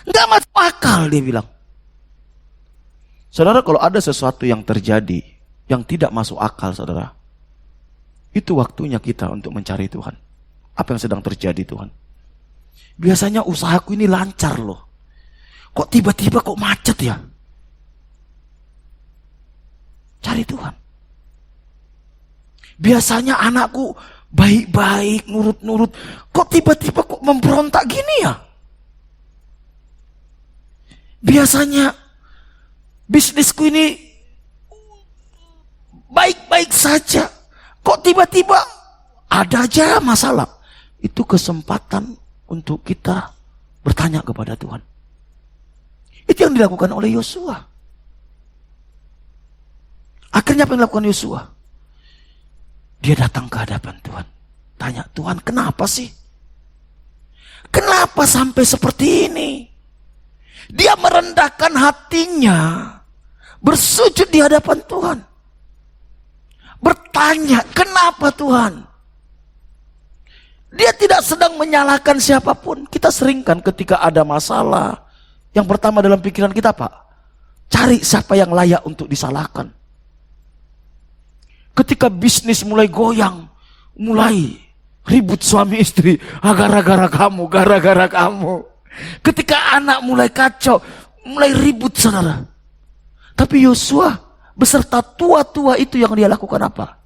Gak masuk akal dia bilang. Saudara, kalau ada sesuatu yang terjadi yang tidak masuk akal saudara, itu waktunya kita untuk mencari Tuhan. Apa yang sedang terjadi Tuhan? Biasanya usahaku ini lancar loh. Kok tiba-tiba kok macet ya? Cari Tuhan. Biasanya anakku baik-baik, nurut-nurut. Kok tiba-tiba kok memberontak gini ya? Biasanya bisnisku ini baik-baik saja. Kok tiba-tiba ada aja masalah? Itu kesempatan untuk kita bertanya kepada Tuhan. Itu yang dilakukan oleh Yosua. Akhirnya apa yang dilakukan Yosua? Dia datang ke hadapan Tuhan. Tanya, Tuhan kenapa sih? Kenapa sampai seperti ini? Dia merendahkan hatinya. Bersujud di hadapan Tuhan. Bertanya, kenapa Tuhan? Dia tidak sedang menyalahkan siapapun. Kita seringkan ketika ada masalah. Yang pertama dalam pikiran kita Pak, cari siapa yang layak untuk disalahkan. Ketika bisnis mulai goyang, mulai ribut suami istri, gara-gara kamu, gara-gara kamu. Ketika anak mulai kacau, mulai ribut saudara. Tapi Yosua beserta tua-tua itu yang dia lakukan apa?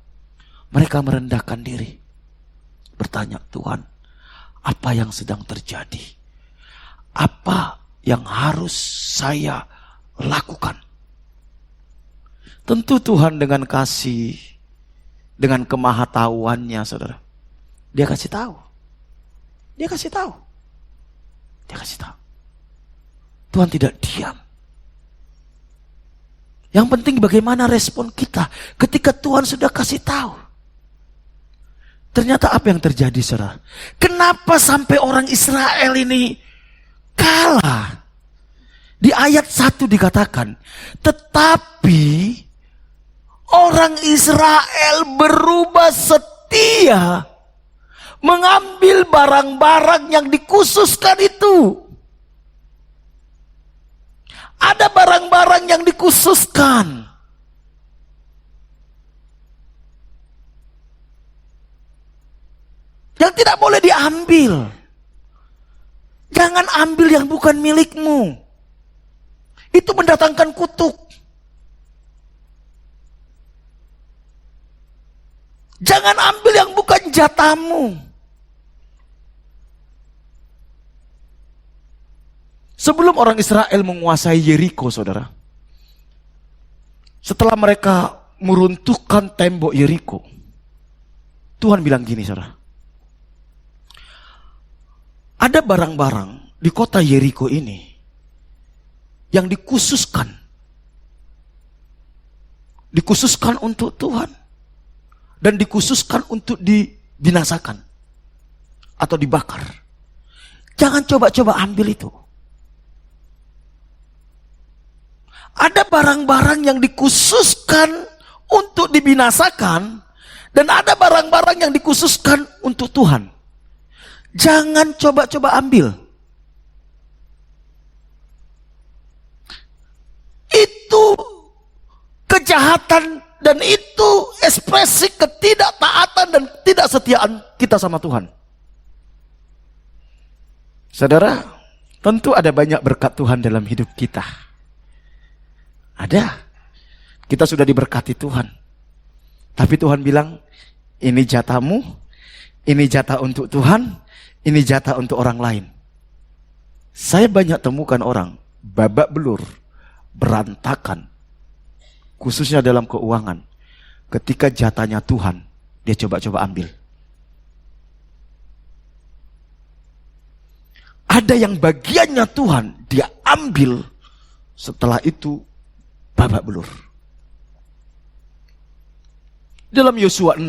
Mereka merendahkan diri. Bertanya, Tuhan, apa yang sedang terjadi? Apa yang harus saya lakukan? Tentu Tuhan dengan kasih, dengan kemahatauannya saudara. Dia kasih tahu. Dia kasih tahu. Dia kasih tahu. Tuhan tidak diam. Yang penting bagaimana respon kita ketika Tuhan sudah kasih tahu. Ternyata apa yang terjadi saudara? Kenapa sampai orang Israel ini kalah? Di ayat 1 dikatakan, tetapi orang Israel berubah setia mengambil barang-barang yang dikhususkan itu. Ada barang-barang yang dikhususkan. Yang tidak boleh diambil. Jangan ambil yang bukan milikmu. Itu mendatangkan kutuk. Jangan ambil yang bukan jatahmu. Sebelum orang Israel menguasai Yeriko, saudara, Setelah mereka meruntuhkan tembok Yeriko, Tuhan bilang gini, saudara. Ada barang-barang di kota Yeriko ini yang dikhususkan untuk Tuhan dan dikhususkan untuk dibinasakan atau dibakar. Jangan coba-coba ambil itu. Ada barang-barang yang dikhususkan untuk dibinasakan dan ada barang-barang yang dikhususkan untuk Tuhan. Jangan coba-coba ambil. Itu kejahatan dan itu ekspresi ketidaktaatan dan ketidaksetiaan kita sama Tuhan. Saudara, tentu ada banyak berkat Tuhan dalam hidup kita. Ada. Kita sudah diberkati Tuhan. Tapi Tuhan bilang, ini jatahmu, ini jatah untuk Tuhan, ini jatah untuk orang lain. Saya banyak temukan orang babak belur, berantakan, khususnya dalam keuangan. Ketika jatahnya Tuhan, dia coba-coba ambil. Ada yang bagiannya Tuhan, dia ambil, setelah itu babak belur. Dalam Yosua 6,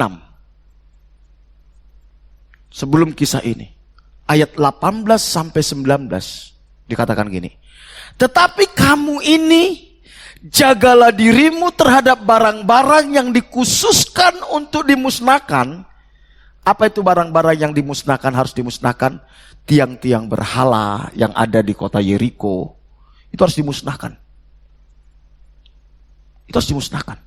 sebelum kisah ini, ayat 18 sampai 19 dikatakan gini. Tetapi kamu ini jagalah dirimu terhadap barang-barang yang dikhususkan untuk dimusnahkan. Apa itu barang-barang yang dimusnahkan, harus dimusnahkan? Tiang-tiang berhala yang ada di kota Yeriko, itu harus dimusnahkan. Itu harus dimusnahkan.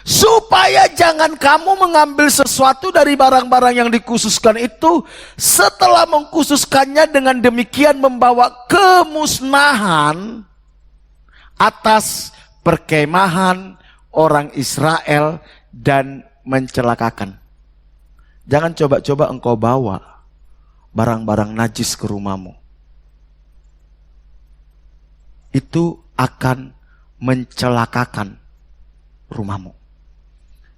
Supaya jangan kamu mengambil sesuatu dari barang-barang yang dikhususkan itu, setelah mengkhususkannya dengan demikian membawa kemusnahan atas perkemahan orang Israel dan mencelakakan. Jangan coba-coba engkau bawa barang-barang najis ke rumahmu. Itu akan mencelakakan rumahmu.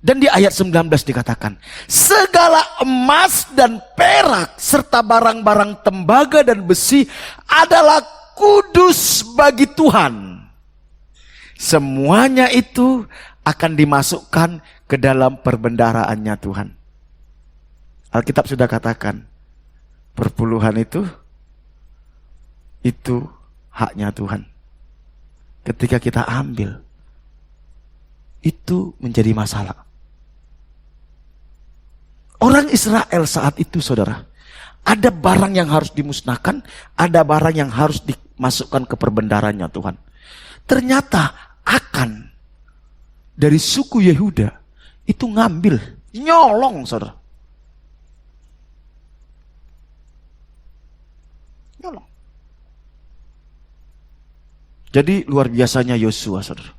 Dan di ayat 19 dikatakan, segala emas dan perak serta barang-barang tembaga dan besi adalah kudus bagi Tuhan. Semuanya itu akan dimasukkan ke dalam perbendaharaannya Tuhan. Alkitab sudah katakan, perpuluhan itu haknya Tuhan. Ketika kita ambil, itu menjadi masalah. Orang Israel saat itu, saudara, ada barang yang harus dimusnahkan, ada barang yang harus dimasukkan ke perbendaharanya Tuhan. Ternyata Akan dari suku Yehuda itu ngambil, nyolong, saudara. Nyolong. Jadi luar biasanya Yosua, saudara.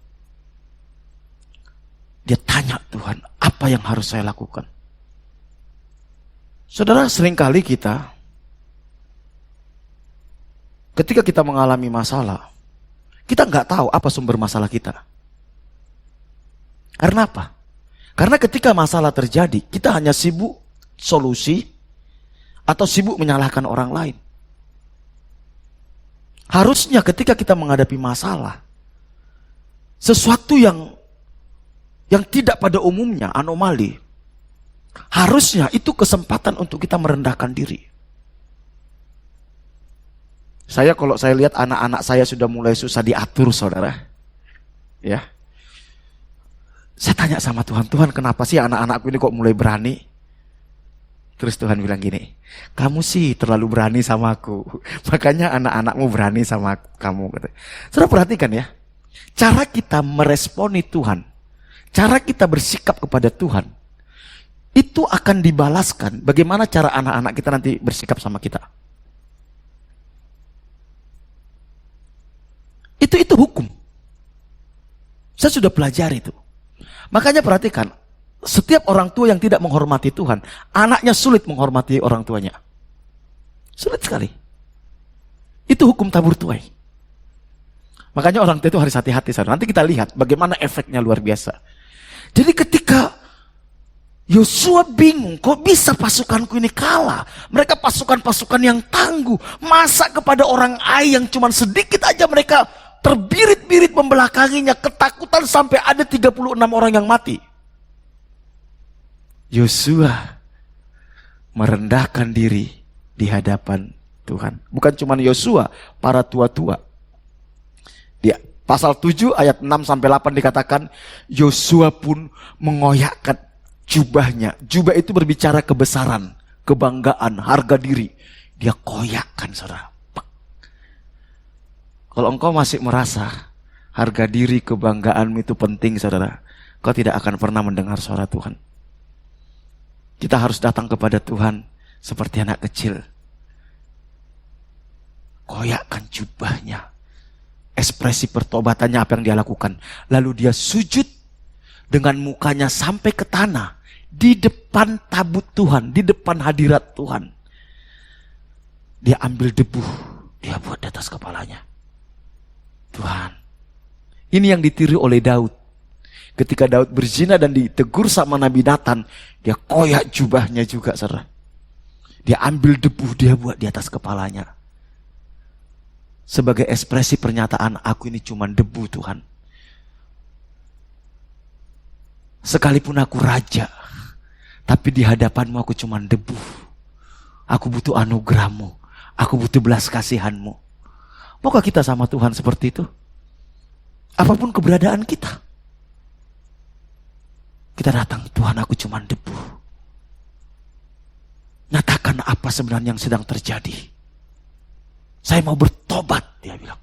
Dia tanya Tuhan, apa yang harus saya lakukan? Saudara, seringkali kita, ketika kita mengalami masalah, kita nggak tahu apa sumber masalah kita. Karena apa? Karena ketika masalah terjadi, kita hanya sibuk solusi atau sibuk menyalahkan orang lain. Harusnya ketika kita menghadapi masalah, sesuatu yang tidak pada umumnya, anomali, harusnya itu kesempatan untuk kita merendahkan diri. Kalau saya lihat anak-anak saya sudah mulai susah diatur, saudara, ya, saya tanya sama Tuhan, Tuhan kenapa sih anak-anakku ini kok mulai berani? Terus Tuhan bilang gini, kamu sih terlalu berani sama aku, makanya anak-anakmu berani sama kamu. Saudara perhatikan ya, cara kita meresponi Tuhan, cara kita bersikap kepada Tuhan, itu akan dibalaskan bagaimana cara anak-anak kita nanti bersikap sama kita. Itu hukum. Saya sudah pelajari itu. Makanya perhatikan, setiap orang tua yang tidak menghormati Tuhan, anaknya sulit menghormati orang tuanya. Sulit sekali. Itu hukum tabur tuai. Makanya orang tua itu harus hati-hati. Saudara. Nanti kita lihat bagaimana efeknya luar biasa. Jadi ketika Yosua bingung, kok bisa pasukanku ini kalah? Mereka pasukan-pasukan yang tangguh. Masa kepada orang Ai yang cuma sedikit aja mereka terbirit-birit membelakanginya, ketakutan sampai ada 36 orang yang mati. Yosua merendahkan diri di hadapan Tuhan. Bukan cuma Yosua, para tua-tua. Di pasal 7 ayat 6 sampai 8 dikatakan Yosua pun mengoyakkan jubahnya. Jubah itu berbicara kebesaran, kebanggaan, harga diri. Dia koyakkan, saudara. Kalau engkau masih merasa harga diri, kebanggaanmu itu penting, saudara, kau tidak akan pernah mendengar suara Tuhan. Kita harus datang kepada Tuhan seperti anak kecil. Koyakkan jubahnya. Ekspresi pertobatannya apa yang dia lakukan. Lalu dia sujud dengan mukanya sampai ke tanah. Di depan tabut Tuhan, di depan hadirat Tuhan. Dia ambil debu, dia buat di atas kepalanya. Tuhan, ini yang ditiru oleh Daud. Ketika Daud berzina dan ditegur sama Nabi Nathan, dia koyak jubahnya juga, saudara. Dia ambil debu, dia buat di atas kepalanya. Sebagai ekspresi pernyataan, aku ini cuma debu, Tuhan. Sekalipun aku raja, tapi di hadapanmu aku cuma debu. Aku butuh anugerahmu, aku butuh belas kasihanmu. Maukah kita sama Tuhan seperti itu? Apapun keberadaan kita. Kita datang, Tuhan aku cuma debu. Nyatakan apa sebenarnya yang sedang terjadi. Saya mau bertobat, dia bilang.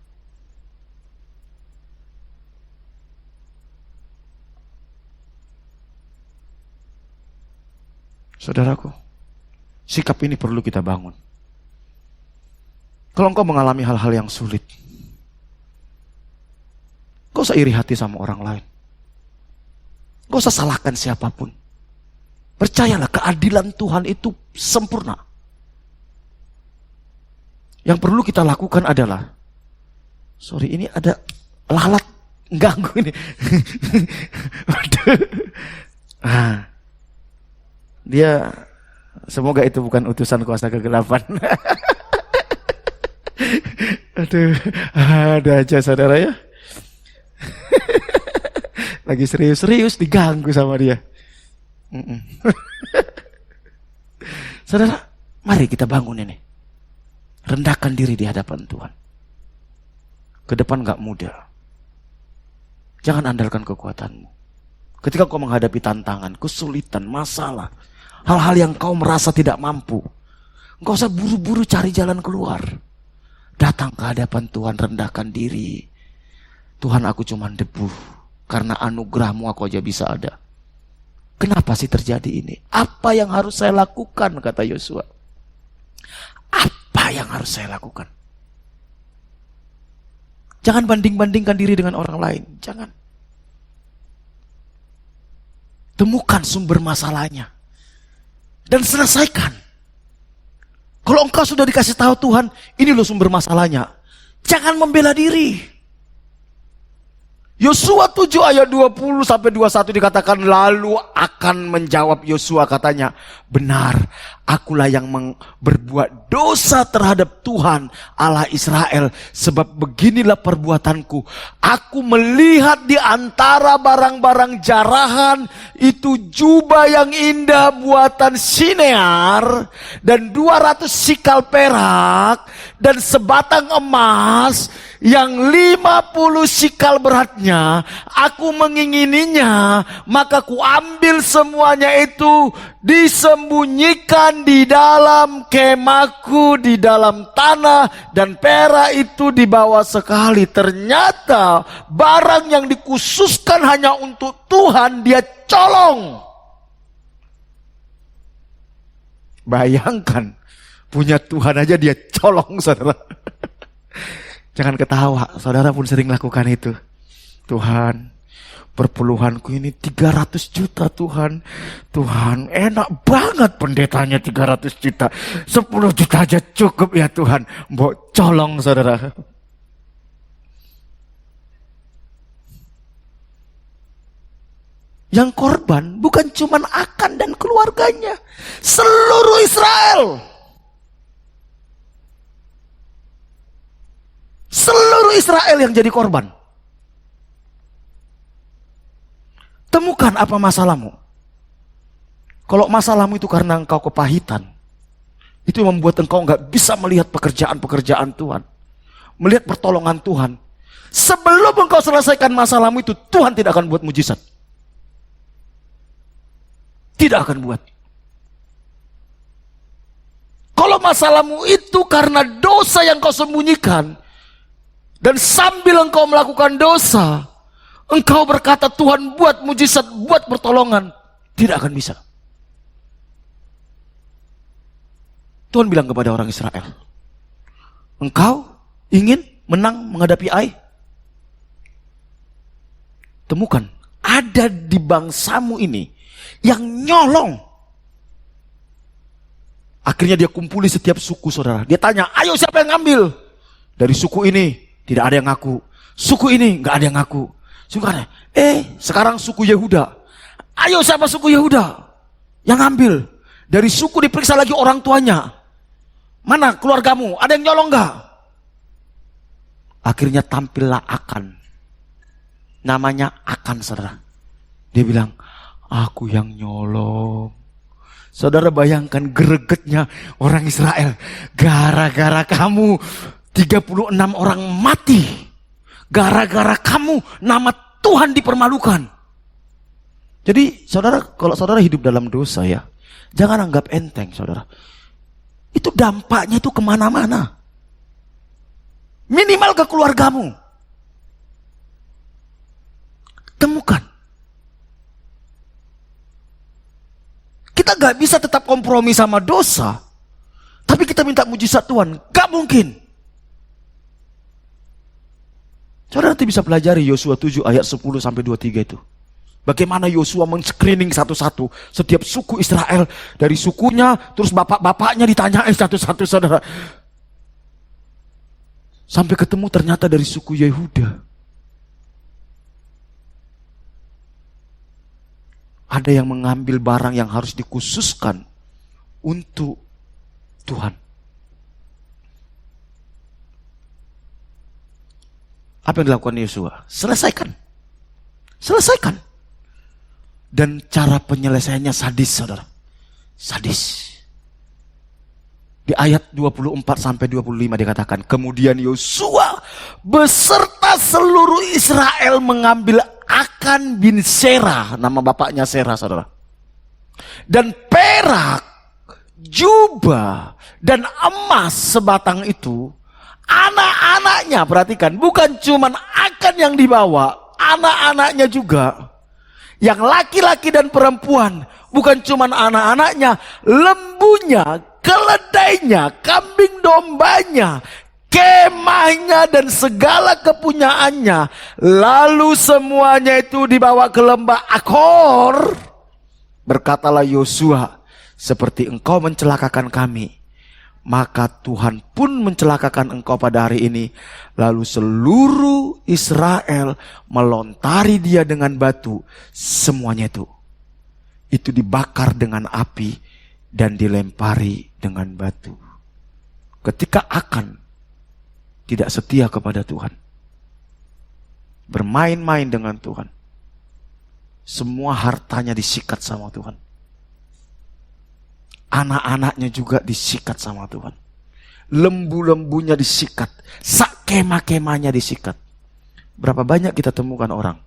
Saudaraku, sikap ini perlu kita bangun. Kalau engkau mengalami hal-hal yang sulit, gak usah iri hati sama orang lain. Gak usah salahkan siapapun. Percayalah keadilan Tuhan itu sempurna. Yang perlu kita lakukan adalah, sorry ini ada lalat ganggu ini. Dia semoga itu bukan utusan kuasa kegelapan. Aduh, ada aja saudara ya. Lagi serius-serius diganggu sama dia. Saudara, mari kita bangun ini. Rendahkan diri di hadapan Tuhan. Ke depan gak mudah. Jangan andalkan kekuatanmu. Ketika kau menghadapi tantangan, kesulitan, masalah, hal-hal yang kau merasa tidak mampu, gak usah buru-buru cari jalan keluar. Datang ke hadapan Tuhan, rendahkan diri. Tuhan, aku cuma debu. Karena anugerahmu aku aja bisa ada. Kenapa sih terjadi ini? Apa yang harus saya lakukan, kata Yosua. Apa yang harus saya lakukan? Jangan banding-bandingkan diri dengan orang lain. Jangan. Temukan sumber masalahnya. Dan selesaikan. Kalau engkau sudah dikasih tahu Tuhan, ini loh sumber masalahnya. Jangan membela diri. Yosua 7 ayat 20 sampai 21 dikatakan, lalu akan menjawab Yosua, katanya, benar, akulah yang berbuat dosa terhadap Tuhan Allah Israel, sebab beginilah perbuatanku. Aku melihat di antara barang-barang jarahan itu jubah yang indah buatan Sinear dan 200 sikal perak dan sebatang emas yang 50 sikal beratnya. Aku mengingininya, maka ku ambil semuanya itu, disembunyikan di dalam kemahku di dalam tanah, dan perak itu dibawa sekali. Ternyata barang yang dikhususkan hanya untuk Tuhan dia colong. Bayangkan, punya Tuhan aja dia colong, saudara. Jangan ketawa, saudara pun sering lakukan itu. Tuhan, perpuluhanku ini 300 juta Tuhan. Tuhan, enak banget pendetanya 300 juta. 10 juta aja cukup ya Tuhan. Mbok colong, saudara. Yang korban bukan cuma Akan dan keluarganya, seluruh Israel. Seluruh Israel yang jadi korban. Temukan apa masalahmu. Kalau masalahmu itu karena engkau kepahitan, itu membuat engkau nggak bisa melihat pekerjaan-pekerjaan Tuhan, melihat pertolongan Tuhan. Sebelum engkau selesaikan masalahmu itu, Tuhan tidak akan buat mujizat. Tidak akan buat. Kalau masalahmu itu karena dosa yang kau sembunyikan, dan sambil engkau melakukan dosa, engkau berkata Tuhan buat mujizat, buat pertolongan, tidak akan bisa. Tuhan bilang kepada orang Israel, engkau ingin menang menghadapi Ai? Temukan, ada di bangsamu ini yang nyolong. Akhirnya dia kumpuli setiap suku, saudara. Dia tanya, ayo siapa yang ngambil? Dari suku ini tidak ada yang ngaku, suku ini nggak ada yang ngaku. Sekarang suku Yehuda, ayo siapa suku Yehuda yang ngambil? Dari suku diperiksa lagi orang tuanya, mana keluargamu, ada yang nyolong nggak? Akhirnya tampillah Akan, namanya Akan, saudara. Dia bilang, aku yang nyolong. Saudara bayangkan gregetnya orang Israel. Gara-gara kamu 36 orang mati. Gara-gara kamu nama Tuhan dipermalukan. Jadi saudara, kalau saudara hidup dalam dosa ya, jangan anggap enteng, saudara. Itu dampaknya itu kemana-mana. Minimal ke keluargamu. Temukan. Kita gak bisa tetap kompromi sama dosa, tapi kita minta mujizat Tuhan. Gak mungkin. Saudara nanti bisa pelajari Yosua 7 ayat 10 sampai 23 itu. Bagaimana Yosua men-screening satu-satu setiap suku Israel. Dari sukunya, terus bapak-bapaknya ditanyain satu-satu, saudara. Sampai ketemu ternyata dari suku Yehuda. Ada yang mengambil barang yang harus dikhususkan untuk Tuhan. Apa yang dilakukan Yosua? Selesaikan. Selesaikan. Dan cara penyelesaiannya sadis, saudara. Sadis. Di ayat 24 sampai 25 dikatakan, kemudian Yosua beserta seluruh Israel mengambil Akan bin Serah, nama bapaknya Serah, saudara. Dan perak, jubah, dan emas sebatang itu, anak-anaknya, perhatikan, bukan cuma Akan yang dibawa, anak-anaknya juga. Yang laki-laki dan perempuan, bukan cuma anak-anaknya, lembunya, keledainya, kambing dombanya, kemahnya dan segala kepunyaannya, lalu semuanya itu dibawa ke lembah Akor. Berkatalah Yosua, seperti engkau mencelakakan kami, maka Tuhan pun mencelakakan engkau pada hari ini. Lalu seluruh Israel melontari dia dengan batu. Semuanya itu dibakar dengan api dan dilempari dengan batu. Ketika Akan tidak setia kepada Tuhan, bermain-main dengan Tuhan, semua hartanya disikat sama Tuhan. Anak-anaknya juga disikat sama Tuhan. Lembu-lembunya disikat, sak kemah-kemahnya disikat. Berapa banyak kita temukan orang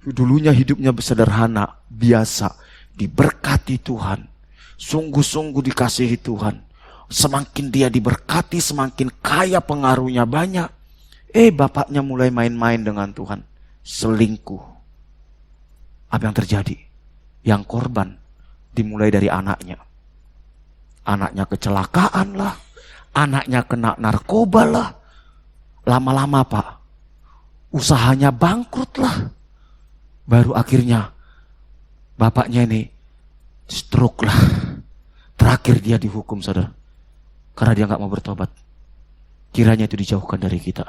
dulunya hidupnya sederhana, biasa, diberkati Tuhan, sungguh-sungguh dikasihi Tuhan. Semakin dia diberkati, semakin kaya, pengaruhnya banyak. Bapaknya mulai main-main dengan Tuhan, selingkuh. Apa yang terjadi? Yang korban dimulai dari anaknya. Anaknya kecelakaan lah, anaknya kena narkoba lah. Lama-lama Pak, usahanya bangkrut lah. Baru akhirnya bapaknya ini stroke lah. Terakhir dia dihukum, saudara. Karena dia gak mau bertobat. Kiranya itu dijauhkan dari kita.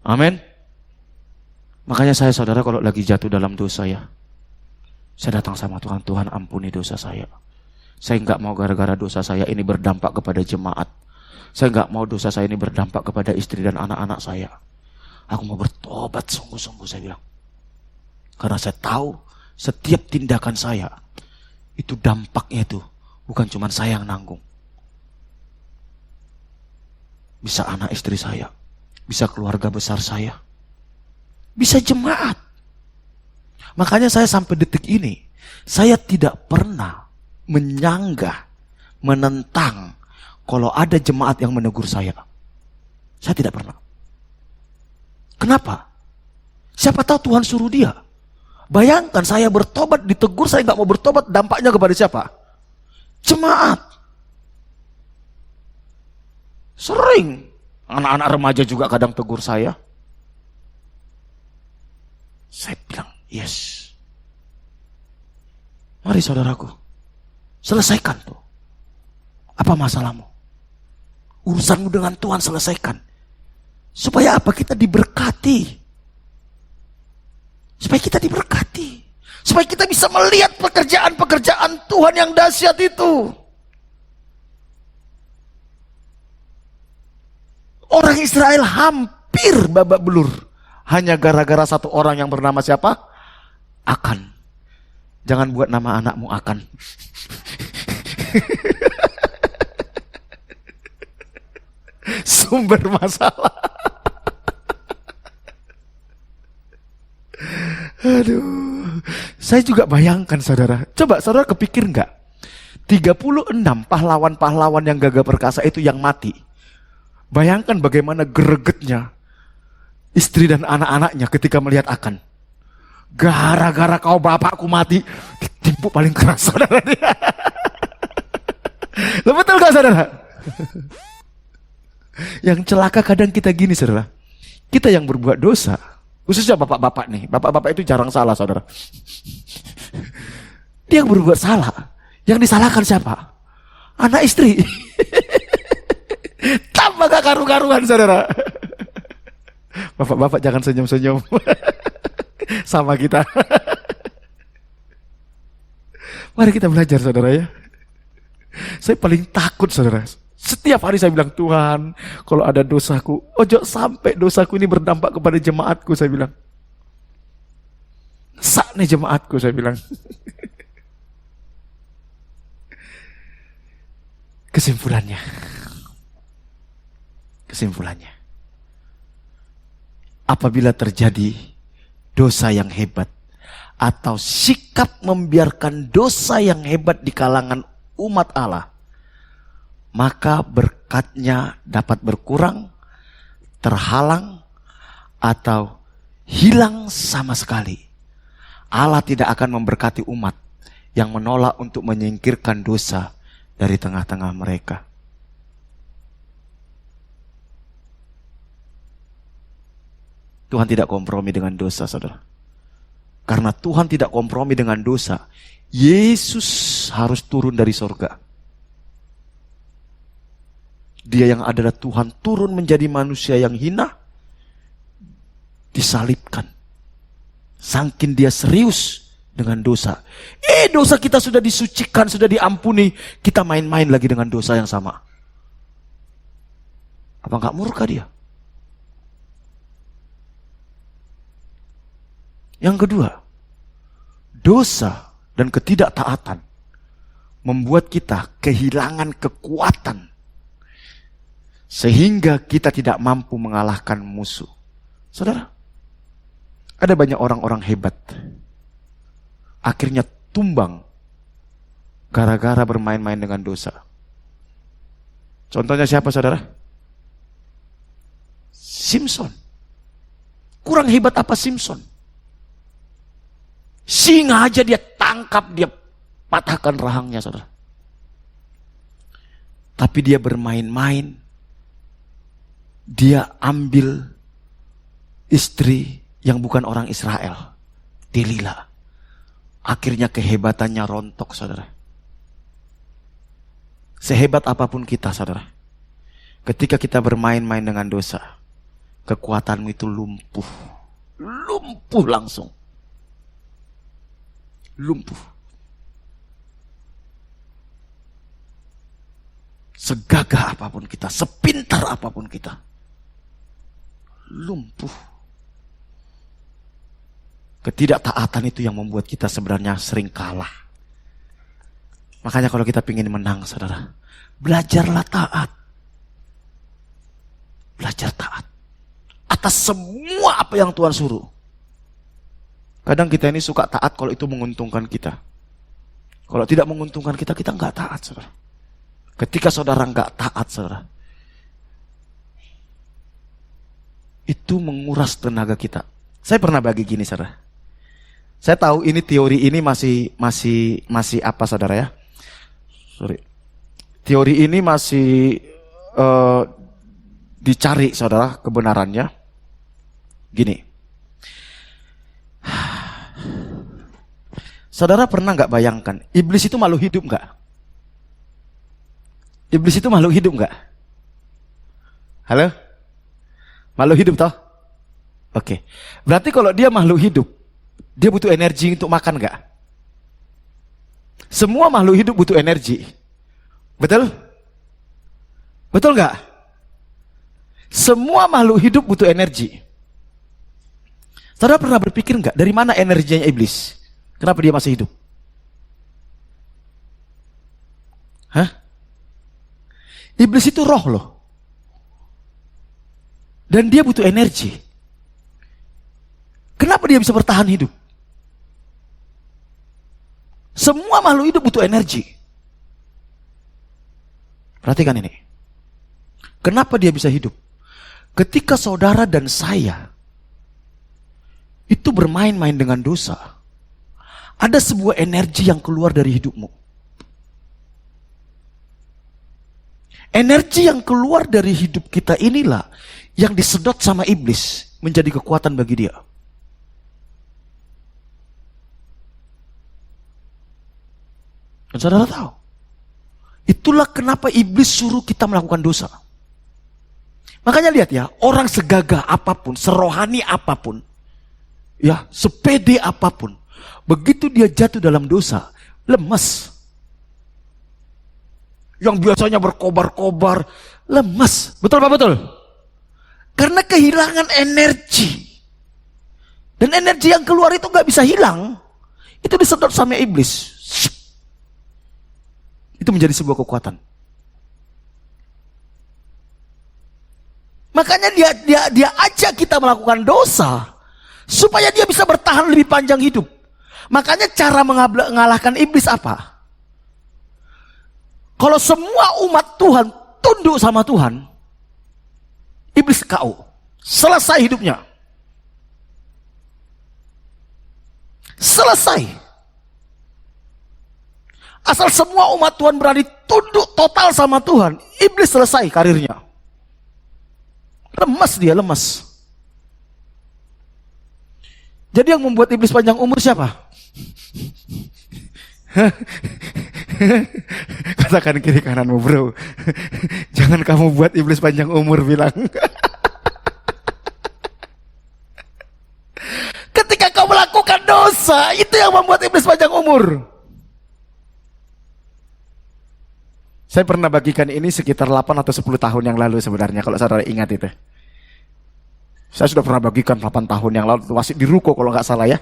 Amin. Makanya saya, saudara, kalau lagi jatuh dalam dosa ya, Saya datang sama Tuhan, Tuhan ampuni dosa saya. Saya nggak mau gara-gara dosa saya ini berdampak kepada jemaat. Saya nggak mau dosa saya ini berdampak kepada istri dan anak-anak saya. Aku mau bertobat sungguh-sungguh, saya bilang. Karena saya tahu setiap tindakan saya, itu dampaknya itu bukan cuma saya yang nanggung. Bisa anak istri saya, bisa keluarga besar saya, bisa jemaat. Makanya saya sampai detik ini, saya tidak pernah menyanggah, menentang kalau ada jemaat yang menegur saya. Saya tidak pernah. Kenapa? Siapa tahu Tuhan suruh dia. Bayangkan saya bertobat, ditegur, saya nggak mau bertobat, dampaknya kepada siapa? Jemaat. Sering. Anak-anak remaja juga kadang tegur saya. Saya bilang, yes. Mari saudaraku, selesaikan tuh. Apa masalahmu? Urusanmu dengan Tuhan selesaikan. Supaya apa? Kita diberkati. Supaya kita diberkati. Supaya kita bisa melihat pekerjaan-pekerjaan Tuhan yang dahsyat itu. Orang Israel hampir babak belur. Hanya gara-gara satu orang yang bernama siapa? Akan. Jangan buat nama anakmu Akan. Sumber masalah. Aduh, saya juga bayangkan saudara. Coba saudara kepikir enggak? 36 pahlawan-pahlawan yang gagah perkasa itu yang mati. Bayangkan bagaimana gregetnya istri dan anak-anaknya ketika melihat Akan. Gara-gara kau bapakku mati, ditimpuk paling keras saudara. Loh, betul gak saudara? Yang celaka kadang kita gini saudara. Kita yang berbuat dosa, khususnya bapak-bapak nih. Bapak-bapak itu jarang salah saudara. Dia yang berbuat salah. Yang disalahkan siapa? Anak istri. Tambah gak karu-karuan saudara. Bapak-bapak jangan senyum-senyum. Sama kita. Mari kita belajar saudara ya. Saya paling takut saudara. Setiap hari saya bilang, Tuhan, kalau ada dosaku, ojo sampai dosaku ini berdampak kepada jemaatku, saya bilang. Sak nih jemaatku, saya bilang. Kesimpulannya. Apabila terjadi dosa yang hebat, atau sikap membiarkan dosa yang hebat di kalangan umat Allah, maka berkatnya dapat berkurang, terhalang, atau hilang sama sekali. Allah tidak akan memberkati umat yang menolak untuk menyingkirkan dosa dari tengah-tengah mereka. Tuhan tidak kompromi dengan dosa, saudara. Karena Tuhan tidak kompromi dengan dosa, Yesus harus turun dari sorga. Dia yang adalah Tuhan turun menjadi manusia yang hina, disalibkan. Saking dia serius dengan dosa. Dosa kita sudah disucikan, sudah diampuni, kita main-main lagi dengan dosa yang sama. Apa enggak murka dia? Yang kedua, dosa dan ketidaktaatan membuat kita kehilangan kekuatan sehingga kita tidak mampu mengalahkan musuh. Saudara, ada banyak orang-orang hebat akhirnya tumbang gara-gara bermain-main dengan dosa. Contohnya siapa saudara? Simpson. Kurang hebat apa Simpson? Singa aja dia tangkap, dia patahkan rahangnya saudara. Tapi dia bermain-main, dia ambil istri yang bukan orang Israel, Delila. Akhirnya kehebatannya rontok saudara. Sehebat apapun kita saudara, ketika kita bermain-main dengan dosa, kekuatanmu itu lumpuh. Lumpuh langsung. lumpuh. Segagah apapun kita, sepintar apapun kita, lumpuh. Ketidaktaatan itu yang membuat kita sebenarnya sering kalah. Makanya kalau kita ingin menang, saudara, belajarlah taat. Belajar taat atas semua apa yang Tuhan suruh. Kadang kita ini suka taat kalau itu menguntungkan kita. Kalau tidak menguntungkan kita, kita nggak taat, saudara. Ketika saudara nggak taat, saudara, itu menguras tenaga kita. Saya pernah bagi gini, saudara. Saya tahu ini teori ini masih apa, saudara ya? Sorry. Teori ini masih dicari, saudara, kebenarannya. Gini. Saudara pernah nggak bayangkan, iblis itu makhluk hidup nggak? Iblis itu makhluk hidup nggak? Halo? Makhluk hidup toh? Oke. Berarti kalau dia makhluk hidup, dia butuh energi untuk makan nggak? Semua makhluk hidup butuh energi. Betul? Betul nggak? Semua makhluk hidup butuh energi. Saudara pernah berpikir nggak dari mana energinya iblis? Kenapa dia masih hidup? Hah? Iblis itu roh loh. Dan dia butuh energi. Kenapa dia bisa bertahan hidup? Semua makhluk hidup butuh energi. Perhatikan ini. Kenapa dia bisa hidup? Ketika saudara dan saya itu bermain-main dengan dosa, ada sebuah energi yang keluar dari hidupmu. Energi yang keluar dari hidup kita inilah yang disedot sama iblis menjadi kekuatan bagi dia. Dan saudara tahu, itulah kenapa iblis suruh kita melakukan dosa. Makanya lihat ya, orang segagah apapun, serohani apapun, ya, sepede apapun, begitu dia jatuh dalam dosa, lemas. Yang biasanya berkobar-kobar, lemas. Betul Pak, betul? Karena kehilangan energi. Dan energi yang keluar itu gak bisa hilang. Itu disedot sama iblis. Itu menjadi sebuah kekuatan. Makanya dia ajak kita melakukan dosa supaya dia bisa bertahan lebih panjang hidup. Makanya cara mengalahkan iblis apa? Kalau semua umat Tuhan tunduk sama Tuhan, iblis KO. Selesai hidupnya. Selesai. Asal semua umat Tuhan berani tunduk total sama Tuhan, iblis selesai karirnya. Lemas dia, lemas. Jadi yang membuat iblis panjang umur siapa? Katakan kiri kananmu, bro. Jangan kamu buat iblis panjang umur, bilang. Ketika kau melakukan dosa, itu yang membuat iblis panjang umur. Saya pernah bagikan ini sekitar 8 atau 10 tahun yang lalu sebenarnya, kalau saudara ingat itu. Saya sudah pernah bagikan 8 tahun yang lalu, masih di ruko kalau nggak salah ya.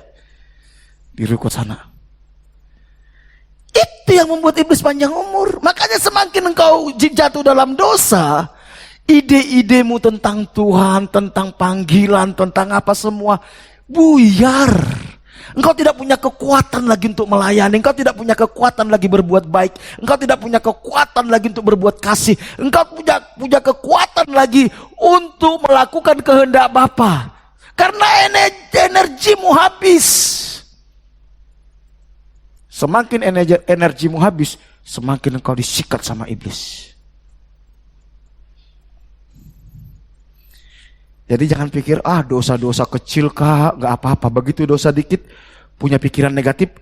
Di ruko sana. Itu yang membuat iblis panjang umur. Makanya semakin engkau jatuh dalam dosa, ide-idemu tentang Tuhan, tentang panggilan, tentang apa semua, buyar. Engkau tidak punya kekuatan lagi untuk melayani. Engkau tidak punya kekuatan lagi berbuat baik. Engkau tidak punya kekuatan lagi untuk berbuat kasih. Engkau punya kekuatan lagi untuk melakukan kehendak Bapa. Karena energimu habis. Semakin energimu habis, semakin engkau disikat sama iblis. Jadi jangan pikir, dosa-dosa kecil kak, gak apa-apa. Begitu dosa dikit, punya pikiran negatif,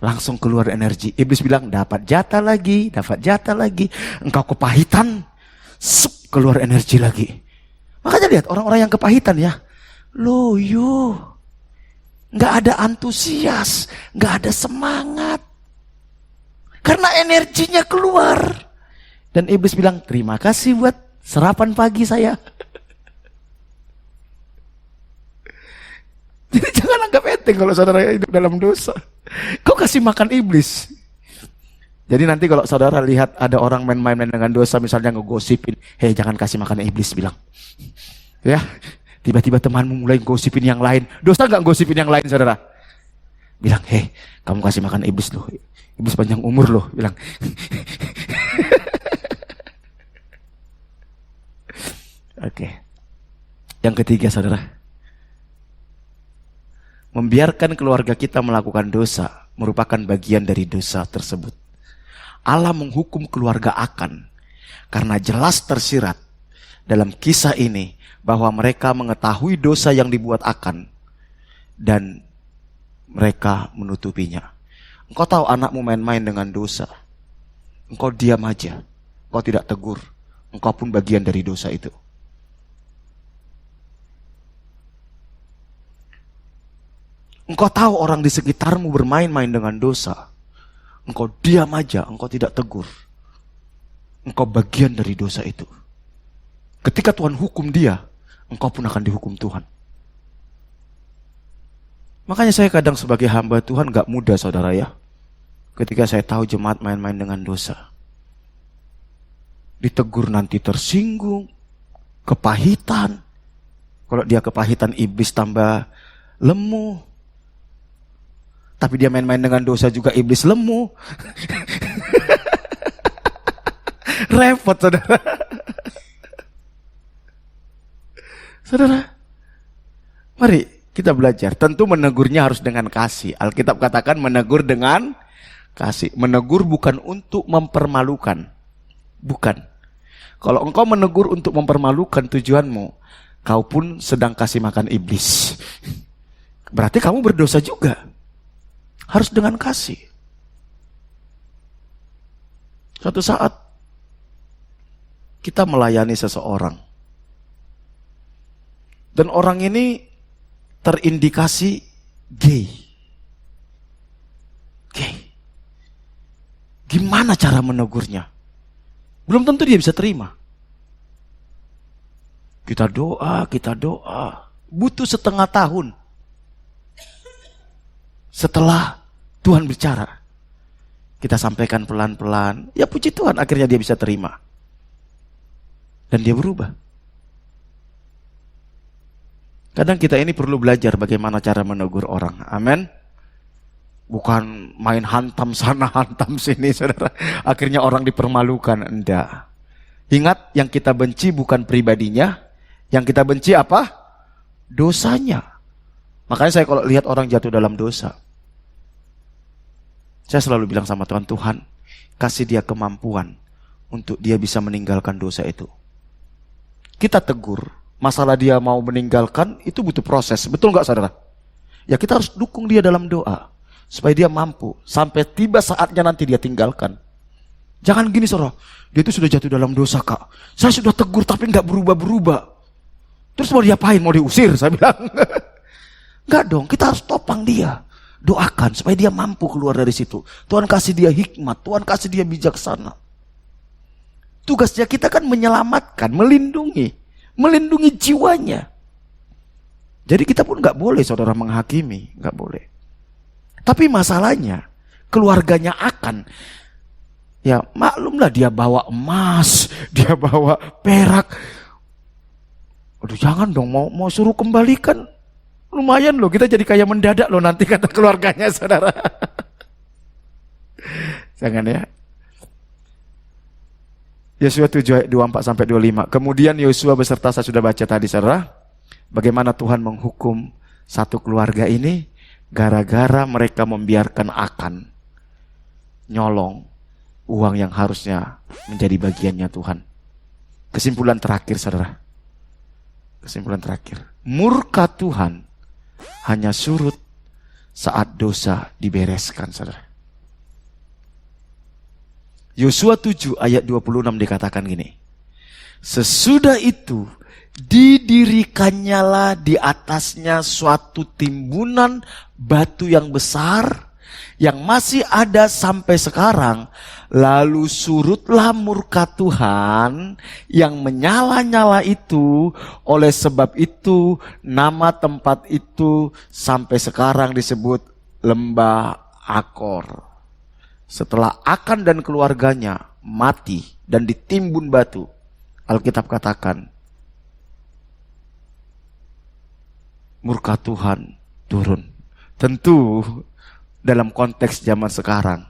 langsung keluar energi. Iblis bilang, dapat jatah lagi. Engkau kepahitan, keluar energi lagi. Makanya lihat orang-orang yang kepahitan ya, loyo, nggak ada antusias, nggak ada semangat. Karena energinya keluar. Dan iblis bilang, terima kasih buat sarapan pagi saya. Jadi jangan anggap enteng kalau saudara hidup dalam dosa. Kau kasih makan iblis. Jadi nanti kalau saudara lihat ada orang main-main dengan dosa, misalnya ngegosipin, hei jangan kasih makan iblis, bilang. Ya, tiba-tiba temanmu mulai gosipin yang lain. Dosa nggak gosipin yang lain, saudara? Bilang, hei kamu kasih makan iblis loh. Iblis panjang umur loh, bilang. Oke. Yang ketiga, saudara. Membiarkan keluarga kita melakukan dosa merupakan bagian dari dosa tersebut. Allah menghukum keluarga Akan karena jelas tersirat dalam kisah ini bahwa mereka mengetahui dosa yang dibuat Akan dan mereka menutupinya. Engkau tahu anakmu main-main dengan dosa, engkau diam aja, engkau tidak tegur, engkau pun bagian dari dosa itu. Engkau tahu orang di sekitarmu bermain-main dengan dosa, engkau diam aja, engkau tidak tegur, engkau bagian dari dosa itu. Ketika Tuhan hukum dia, engkau pun akan dihukum Tuhan. Makanya saya kadang sebagai hamba Tuhan gak mudah, saudara ya. Ketika saya tahu jemaat main-main dengan dosa, ditegur nanti tersinggung, kepahitan. Kalau dia kepahitan, iblis tambah lemu. Tapi dia main-main dengan dosa juga, iblis lemu. Repot, saudara. Saudara, mari kita belajar. Tentu menegurnya harus dengan kasih. Alkitab katakan menegur dengan kasih. Menegur bukan untuk mempermalukan. Bukan. Kalau engkau menegur untuk mempermalukan tujuanmu, kau pun sedang kasih makan iblis. Berarti kamu berdosa juga. Harus dengan kasih. Suatu saat kita melayani seseorang. Dan orang ini terindikasi gay. Gay. Gimana cara menegurnya? Belum tentu dia bisa terima. Kita doa. Butuh setengah tahun. Setelah Tuhan bicara, kita sampaikan pelan-pelan. Ya puji Tuhan, akhirnya dia bisa terima. Dan dia berubah. Kadang kita ini perlu belajar bagaimana cara menegur orang. Amin. Bukan main hantam sana, hantam sini, saudara. Akhirnya orang dipermalukan. Enggak. Ingat, yang kita benci bukan pribadinya. Yang kita benci apa? Dosanya. Makanya saya kalau lihat orang jatuh dalam dosa, saya selalu bilang sama Tuhan, Tuhan, kasih dia kemampuan untuk dia bisa meninggalkan dosa itu. Kita tegur. Masalah dia mau meninggalkan, itu butuh proses. Betul nggak, saudara? Ya kita harus dukung dia dalam doa. Supaya dia mampu. Sampai tiba saatnya nanti dia tinggalkan. Jangan gini, saudara. Dia itu sudah jatuh dalam dosa, Kak. Saya sudah tegur tapi nggak berubah-berubah. Terus mau diapain? Mau diusir? Saya bilang. Nggak dong, kita harus topang dia. Doakan supaya dia mampu keluar dari situ. Tuhan kasih dia hikmat. Tuhan kasih dia bijaksana. Tugasnya kita kan menyelamatkan, melindungi jiwanya. Jadi kita pun nggak boleh, saudara, menghakimi, nggak boleh. Tapi masalahnya keluarganya akan, ya maklumlah dia bawa emas, dia bawa perak. Aduh jangan dong, mau suruh kembalikan, lumayan loh, kita jadi kayak mendadak loh nanti kata keluarganya, saudara. Jangan ya. Yosua 7 ayat 24-25. Kemudian Yosua beserta, saya sudah baca tadi, saudara, bagaimana Tuhan menghukum satu keluarga ini gara-gara mereka membiarkan Akan nyolong uang yang harusnya menjadi bagiannya Tuhan. Kesimpulan terakhir, saudara. Kesimpulan terakhir. Murka Tuhan hanya surut saat dosa dibereskan, saudara. Yosua 7 ayat 26 dikatakan gini. Sesudah itu Didirikannya lah di atasnya suatu timbunan batu yang besar yang masih ada sampai sekarang. Lalu surutlah murka Tuhan yang menyala-nyala itu. Oleh sebab itu nama tempat itu sampai sekarang disebut Lembah Akor. Setelah Akan dan keluarganya mati dan ditimbun batu, Alkitab katakan murka Tuhan turun. Tentu dalam konteks zaman sekarang,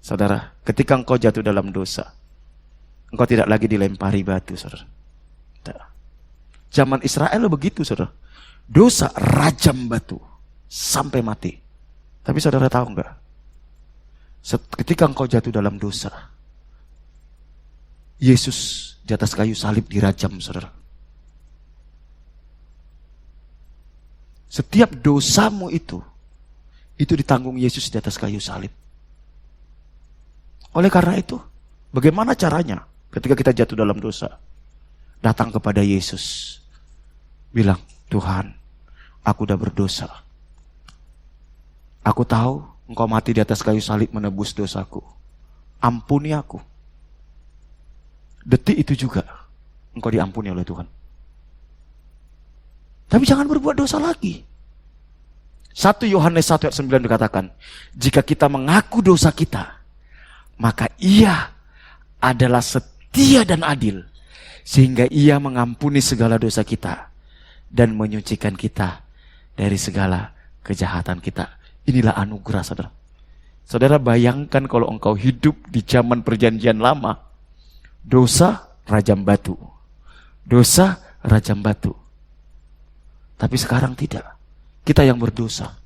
saudara, ketika engkau jatuh dalam dosa, engkau tidak lagi dilempari batu, saudara. Zaman Israel begitu, saudara. Dosa rajam batu sampai mati. Tapi saudara tahu enggak? Ketika engkau jatuh dalam dosa, Yesus di atas kayu salib dirajam, saudara. Setiap dosamu itu ditanggung Yesus di atas kayu salib. Oleh karena itu, bagaimana caranya ketika kita jatuh dalam dosa? Datang kepada Yesus. Bilang, Tuhan, aku udah berdosa. Aku tahu Engkau mati di atas kayu salib menebus dosaku. Ampuni aku. Detik itu juga engkau diampuni oleh Tuhan. Tapi jangan berbuat dosa lagi. 1 Yohanes 1 ayat 9 dikatakan, jika kita mengaku dosa kita, maka Ia adalah setia dan adil, sehingga Ia mengampuni segala dosa kita dan menyucikan kita dari segala kejahatan kita. Inilah anugerah, saudara. Saudara bayangkan kalau engkau hidup di zaman perjanjian lama, dosa rajam batu, dosa rajam batu. Tapi sekarang tidak. Kita yang berdosa.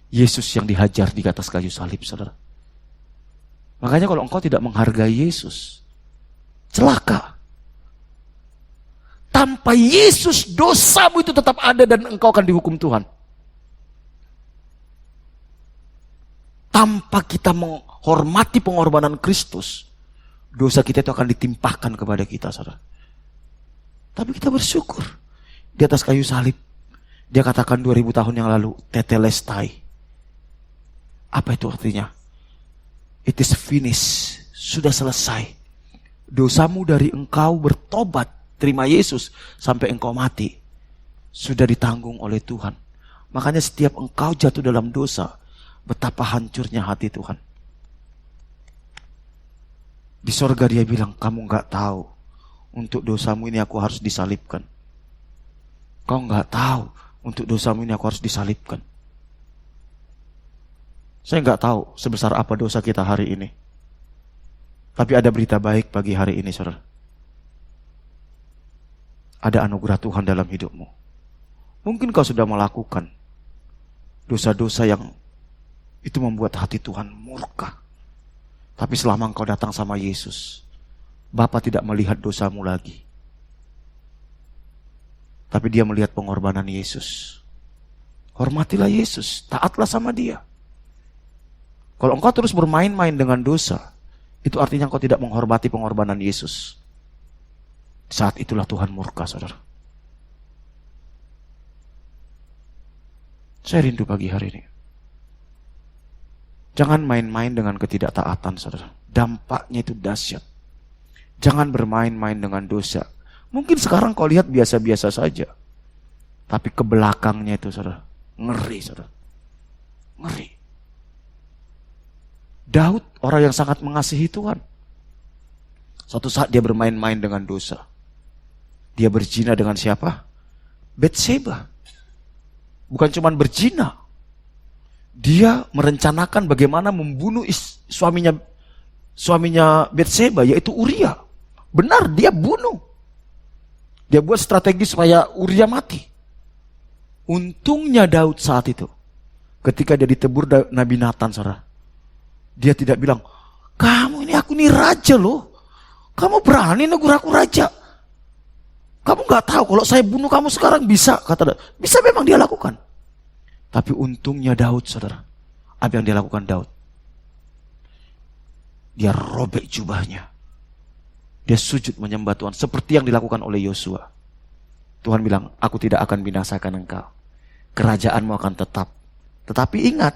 Yesus yang dihajar di atas kayu salib, saudara. Makanya kalau engkau tidak menghargai Yesus, celaka. Tanpa Yesus, dosamu itu tetap ada dan engkau akan dihukum Tuhan. Tanpa kita menghormati pengorbanan Kristus, dosa kita itu akan ditimpahkan kepada kita, saudara. Tapi kita bersyukur. Di atas kayu salib, dia katakan 2000 tahun yang lalu, tetelestai. Apa itu artinya? It is finished. Sudah selesai. Dosamu dari engkau bertobat, terima Yesus, sampai engkau mati, sudah ditanggung oleh Tuhan. Makanya setiap engkau jatuh dalam dosa, betapa hancurnya hati Tuhan. Di sorga dia bilang, kamu gak tahu, untuk dosamu ini aku harus disalibkan. Kau gak tahu, untuk dosamu ini aku harus disalibkan. Saya gak tahu sebesar apa dosa kita hari ini. Tapi ada berita baik pagi hari ini, saudara. Ada anugerah Tuhan dalam hidupmu. Mungkin kau sudah melakukan dosa-dosa yang itu membuat hati Tuhan murka. Tapi selama engkau datang sama Yesus, Bapa tidak melihat dosamu lagi. Tapi dia melihat pengorbanan Yesus. Hormatilah Yesus, taatlah sama dia. Kalau engkau terus bermain-main dengan dosa, itu artinya engkau tidak menghormati pengorbanan Yesus. Saat itulah Tuhan murka, saudara. Saya rindu pagi hari ini. Jangan main-main dengan ketidaktaatan, saudara. Dampaknya itu dahsyat. Jangan bermain-main dengan dosa. Mungkin sekarang kau lihat biasa-biasa saja. Tapi ke belakangnya itu, saudara, ngeri, saudara. Ngeri. Daud, orang yang sangat mengasihi Tuhan. Suatu saat dia bermain-main dengan dosa. Dia berzina dengan siapa? Batseba. Bukan cuma berzina. Dia merencanakan bagaimana membunuh suaminya Batseba, yaitu Uria. Benar, dia bunuh. Dia buat strategi supaya Uria mati. Untungnya Daud saat itu, ketika dia ditegur Nabi Nathan, saudara, dia tidak bilang, kamu ini, aku ini raja loh. Kamu berani negur aku raja. Kamu gak tahu kalau saya bunuh kamu sekarang bisa, kata Daud. Bisa memang dia lakukan. Tapi untungnya Daud, saudara, apa yang dia lakukan Daud? Dia robek jubahnya. Dia sujud menyembah Tuhan seperti yang dilakukan oleh Yosua. Tuhan bilang, aku tidak akan binasakan engkau. Kerajaanmu akan tetap. Tetapi ingat,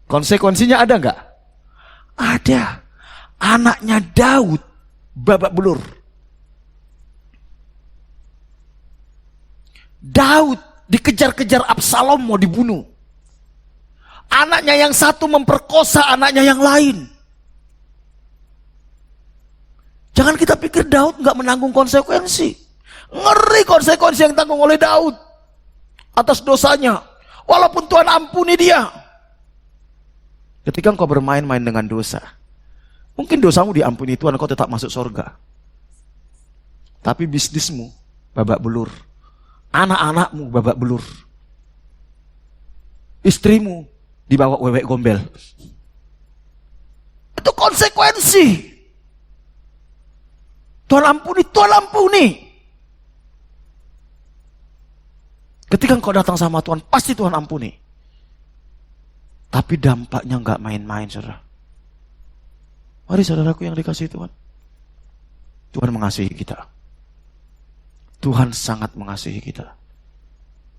konsekuensinya ada nggak? Ada. Anaknya Daud babak belur. Daud dikejar-kejar Absalom mau dibunuh. Anaknya yang satu memperkosa anaknya yang lain. Jangan kita pikir Daud nggak menanggung konsekuensi. Ngeri konsekuensi yang ditanggung oleh Daud atas dosanya. Walaupun Tuhan ampuni dia. Ketika engkau bermain-main dengan dosa, mungkin dosamu diampuni Tuhan, engkau tetap masuk surga. Tapi bisnismu babak belur. Anak-anakmu babak belur. Istrimu dibawa wewek gombel. Itu konsekuensi. Tuhan ampuni, Tuhan ampuni. Ketika engkau datang sama Tuhan, pasti Tuhan ampuni. Tapi dampaknya nggak main-main, saudara. Mari saudaraku yang dikasihi Tuhan. Tuhan mengasihi kita. Tuhan sangat mengasihi kita.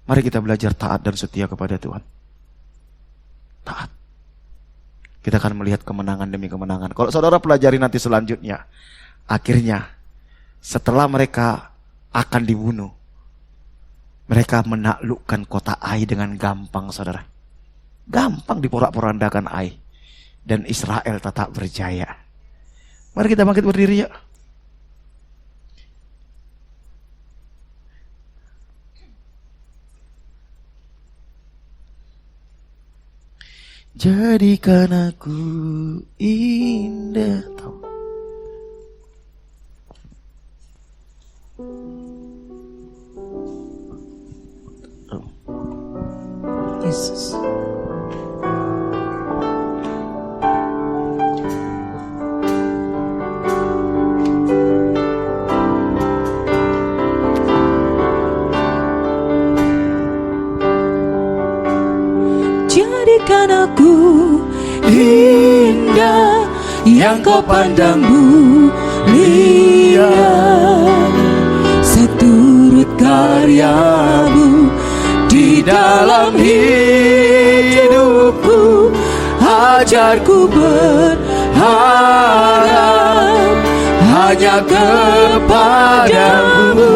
Mari kita belajar taat dan setia kepada Tuhan. Taat. Kita akan melihat kemenangan demi kemenangan. Kalau saudara pelajari nanti selanjutnya, akhirnya setelah mereka akan dibunuh, mereka menaklukkan kota Ai dengan gampang, saudara. Gampang diporak-porandakan Ai. Dan Israel tetap berjaya. Mari kita bangkit berdiri ya. Jadikan aku indah. Yesus. Jadikan aku indah yang kau pandang mulia, seturut karyamu di dalam hidupku. Ajarku berharap hanya kepadamu,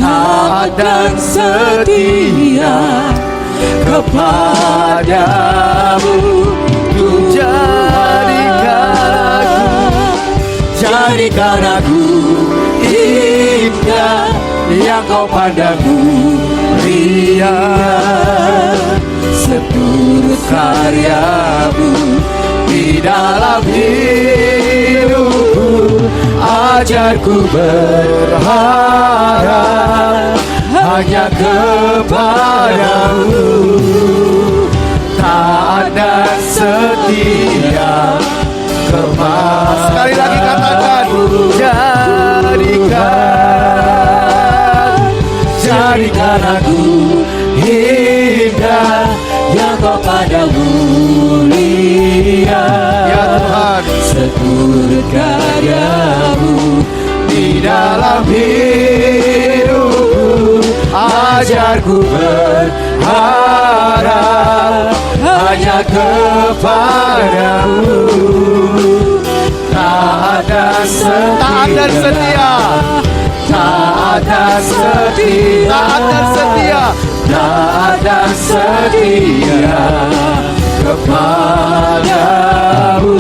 taat dan setia kepadamu. Jadikan aku indah yang kau pandang mulia, seturut karyamu di dalam hidupku. Ajarku berharap hanya kepadamu, taat dan setia kepadamu. Sekali lagi katakan, jadikan aku indah yang kau pandang mulia, ya Tuhan, seturut karyamu di dalam hidupku. Ajarku berharap hanya kepadamu, taat dan setia, taat dan setia, taat dan setia, taat dan setia kepadamu,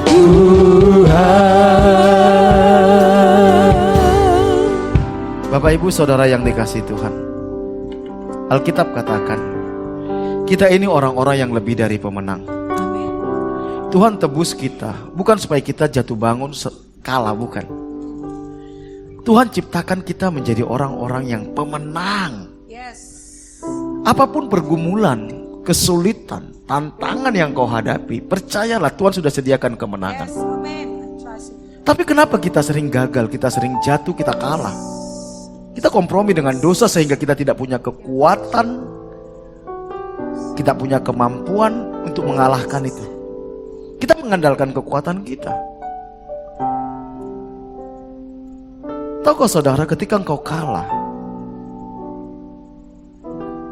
Tuhan. Bapak Ibu Saudara yang dikasihi Tuhan, Alkitab katakan, kita ini orang-orang yang lebih dari pemenang. Tuhan tebus kita, bukan supaya kita jatuh bangun kalah, bukan. Tuhan ciptakan kita menjadi orang-orang yang pemenang. Apapun pergumulan, kesulitan, tantangan yang kau hadapi, percayalah Tuhan sudah sediakan kemenangan. Tapi kenapa kita sering gagal, kita sering jatuh, kita kalah? Kita kompromi dengan dosa sehingga kita tidak punya kekuatan, kita punya kemampuan untuk mengalahkan itu. Kita mengandalkan kekuatan kita. Tahukah saudara, ketika engkau kalah,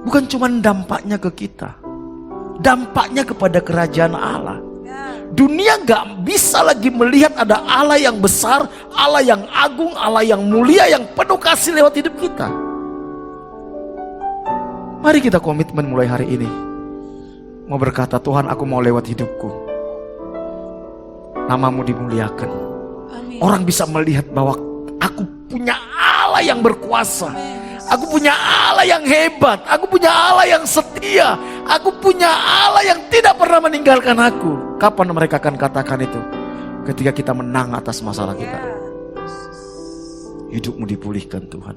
bukan cuma dampaknya ke kita, dampaknya kepada kerajaan Allah. Dunia gak bisa lagi melihat ada Allah yang besar, Allah yang agung, Allah yang mulia, yang penuh kasih lewat hidup kita. Mari kita komitmen mulai hari ini, mau berkata, Tuhan, aku mau lewat hidupku namamu dimuliakan. Orang bisa melihat bahwa aku punya Allah yang berkuasa, aku punya Allah yang hebat, aku punya Allah yang setia, aku punya Allah yang tidak pernah meninggalkan aku. Kapan mereka akan katakan itu? Ketika kita menang atas masalah kita. Hidupmu dipulihkan Tuhan.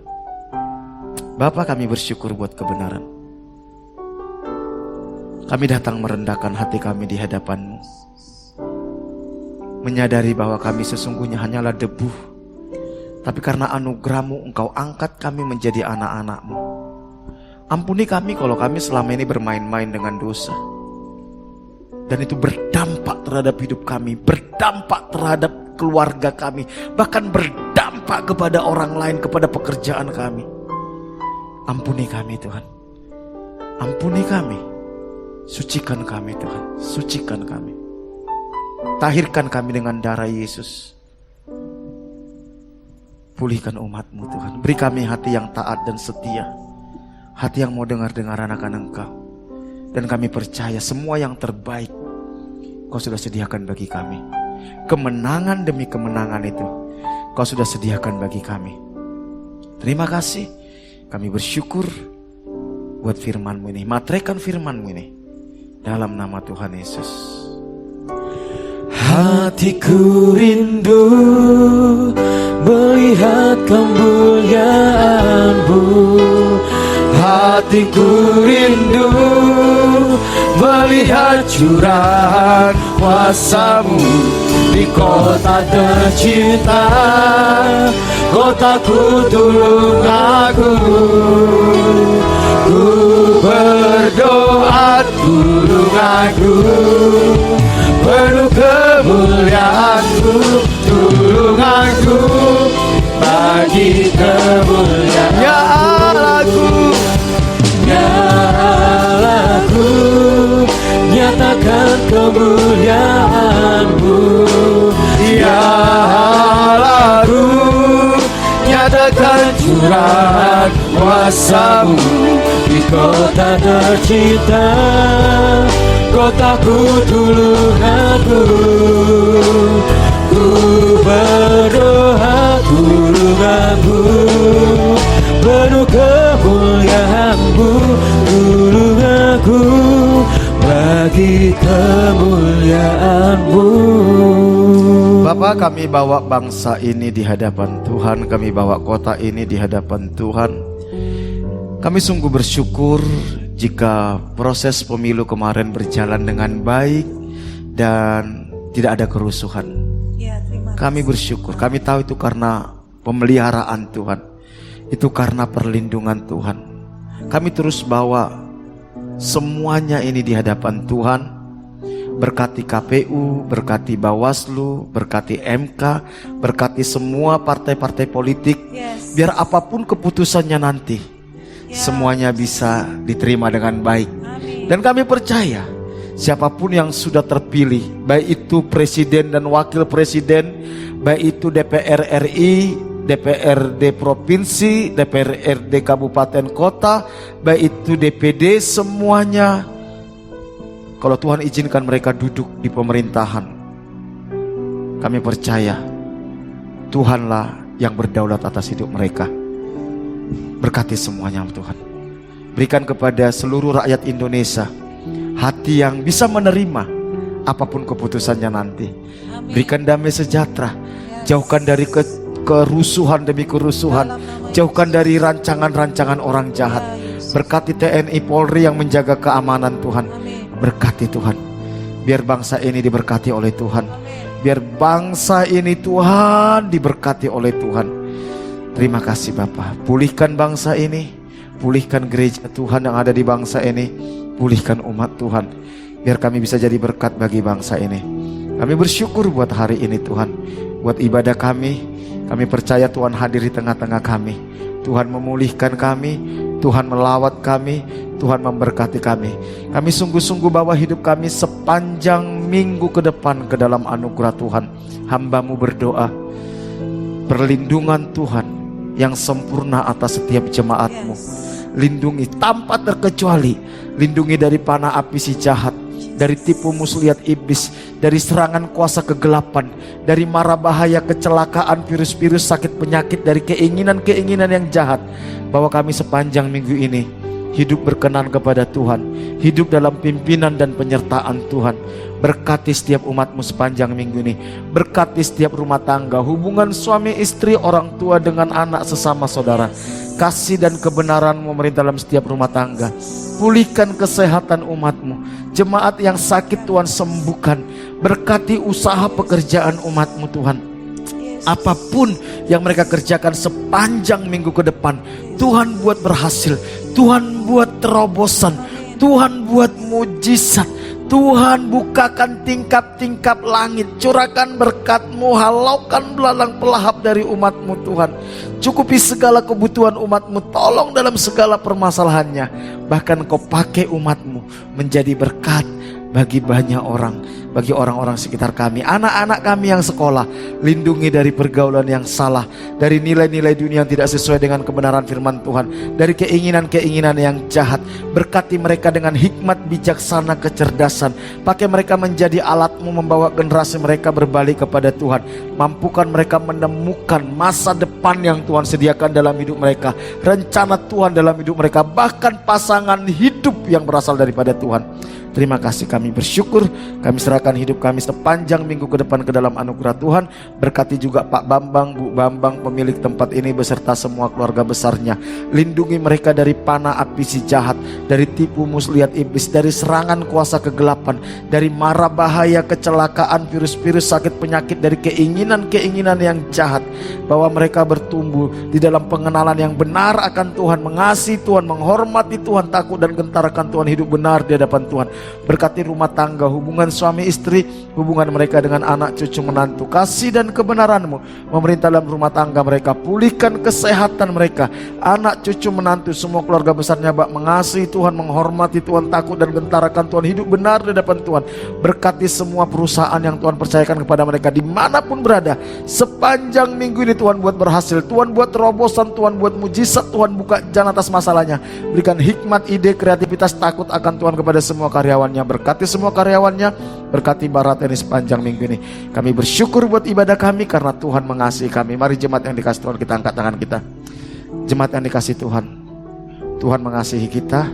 Bapa, kami bersyukur buat kebenaran. Kami datang merendahkan hati kami di hadapan-Mu, menyadari bahwa kami sesungguhnya hanyalah debu, tapi karena anugerah-Mu Engkau angkat kami menjadi anak-anak-Mu. Ampuni kami kalau kami selama ini bermain-main dengan dosa, dan itu berdampak terhadap hidup kami, berdampak terhadap keluarga kami, bahkan berdampak kepada orang lain, kepada pekerjaan kami. Ampuni kami Tuhan, ampuni kami, sucikan kami Tuhan, sucikan kami, tahirkan kami dengan darah Yesus. Pulihkan umat-Mu Tuhan, beri kami hati yang taat dan setia, hati yang mau dengar-dengar akan Engkau. Dan kami percaya semua yang terbaik Kau sudah sediakan bagi kami. Kemenangan demi kemenangan itu Kau sudah sediakan bagi kami. Terima kasih. Kami bersyukur buat firman-Mu ini. Materaikan firman-Mu ini dalam nama Tuhan Yesus. Hatiku rindu melihat kemuliaan-Mu. Hatiku rindu melihat curahan kuasa-Mu di kota tercinta, kotaku tulungaku. Ku berdoa tulungaku, penuh kemuliaan-Mu, tulunganku bagi kemuliaan. Ya Allahku, ya Allahku, nyatakan kemuliaan-Mu. Ya Allahku, nyatakan curahan kuasa-Mu di kota tercinta, kotaku tulunganku. Ku berdoa tulunganku, penuh kemuliaan-Mu, tulunganku bagi kemuliaan-Mu. Bapa, kami bawa bangsa ini di hadapan Tuhan, kami bawa kota ini di hadapan Tuhan. Kami sungguh bersyukur jika proses pemilu kemarin berjalan dengan baik dan tidak ada kerusuhan. Kami bersyukur, kami tahu itu karena pemeliharaan Tuhan, itu karena perlindungan Tuhan. Kami terus bawa semuanya ini di hadapan Tuhan. Berkati KPU, berkati Bawaslu, berkati MK, berkati semua partai-partai politik. Biar apapun keputusannya nanti, semuanya bisa diterima dengan baik. Dan kami percaya siapapun yang sudah terpilih, baik itu presiden dan wakil presiden, baik itu DPR RI, DPRD provinsi, DPRD kabupaten kota, baik itu DPD, semuanya, kalau Tuhan izinkan mereka duduk di pemerintahan, kami percaya Tuhanlah yang berdaulat atas hidup mereka. Berkati semuanya Tuhan. Berikan kepada seluruh rakyat Indonesia hati yang bisa menerima apapun keputusannya nanti. Berikan damai sejahtera, jauhkan dari kerusuhan demi kerusuhan, jauhkan dari rancangan-rancangan orang jahat. Berkati TNI Polri yang menjaga keamanan Tuhan. Berkati Tuhan, biar bangsa ini diberkati oleh Tuhan, biar bangsa ini Tuhan diberkati oleh Tuhan. Terima kasih Bapa. Pulihkan bangsa ini, pulihkan gereja Tuhan yang ada di bangsa ini, pulihkan umat Tuhan, biar kami bisa jadi berkat bagi bangsa ini. Kami bersyukur buat hari ini Tuhan, buat ibadah kami. Kami percaya Tuhan hadir di tengah-tengah kami. Tuhan memulihkan kami, Tuhan melawat kami, Tuhan memberkati kami. Kami sungguh-sungguh bawa hidup kami sepanjang minggu ke depan ke dalam anugerah Tuhan. Hamba-Mu berdoa, perlindungan Tuhan yang sempurna atas setiap jemaat-Mu. Lindungi tanpa terkecuali, lindungi dari panah api si jahat, dari tipu muslihat iblis, dari serangan kuasa kegelapan, dari mara bahaya, kecelakaan, virus-virus, sakit penyakit, dari keinginan-keinginan yang jahat. Bahwa kami sepanjang minggu ini hidup berkenan kepada Tuhan, hidup dalam pimpinan dan penyertaan Tuhan. Berkati setiap umat-Mu sepanjang minggu ini. Berkati setiap rumah tangga, hubungan suami istri, orang tua dengan anak, sesama saudara. Kasih dan kebenaran-Mu memerintah dalam setiap rumah tangga. Pulihkan kesehatan umat-Mu. Jemaat yang sakit Tuhan sembuhkan. Berkati usaha pekerjaan umat-Mu Tuhan. Apapun yang mereka kerjakan sepanjang minggu ke depan, Tuhan buat berhasil, Tuhan buat terobosan, Tuhan buat mujizat. Tuhan bukakan tingkap-tingkap langit, curahkan berkat-Mu, halaukan belalang pelahap dari umat-Mu Tuhan. Cukupi segala kebutuhan umat-Mu, tolong dalam segala permasalahannya. Bahkan Kau pakai umat-Mu menjadi berkat bagi banyak orang, bagi orang-orang sekitar kami, anak-anak kami yang sekolah. Lindungi dari pergaulan yang salah, dari nilai-nilai dunia yang tidak sesuai dengan kebenaran firman Tuhan, dari keinginan-keinginan yang jahat. Berkati mereka dengan hikmat, bijaksana, kecerdasan. Pakai mereka menjadi alat-Mu membawa generasi mereka berbalik kepada Tuhan. Mampukan mereka menemukan masa depan yang Tuhan sediakan dalam hidup mereka, rencana Tuhan dalam hidup mereka, bahkan pasangan hidup yang berasal daripada Tuhan. Terima kasih, kami bersyukur. Kami serahkan hidup kami sepanjang minggu ke depan ke dalam anugerah Tuhan. Berkati juga Pak Bambang, Bu Bambang, pemilik tempat ini beserta semua keluarga besarnya. Lindungi mereka dari panah api si jahat, dari tipu muslihat iblis, dari serangan kuasa kegelapan, dari mara bahaya, kecelakaan, virus-virus, sakit penyakit, dari keinginan-keinginan yang jahat. Bahwa mereka bertumbuh di dalam pengenalan yang benar akan Tuhan, mengasihi Tuhan, menghormati Tuhan, takut dan gentar akan Tuhan, hidup benar di hadapan Tuhan. Berkati rumah tangga, hubungan suami istri, hubungan mereka dengan anak cucu menantu. Kasih dan kebenaran-Mu memerintah dalam rumah tangga mereka. Pulihkan kesehatan mereka, anak cucu menantu, semua keluarga besarnya. Mengasihi Tuhan, menghormati Tuhan, takut dan gentar akan Tuhan, hidup benar di hadapan Tuhan. Berkati semua perusahaan yang Tuhan percayakan kepada mereka dimanapun berada. Sepanjang minggu ini Tuhan buat berhasil, Tuhan buat terobosan, Tuhan buat mujizat, Tuhan buka jalan atas masalahnya. Berikan hikmat, ide, kreativitas, takut akan Tuhan kepada semua karyawannya. Berkati semua karyawannya, berkati Barat ini sepanjang minggu ini. Kami bersyukur buat ibadah kami karena Tuhan mengasihi kami. Mari jemaat yang dikasih Tuhan, kita angkat tangan kita. Jemaat yang dikasih Tuhan, Tuhan mengasihi kita,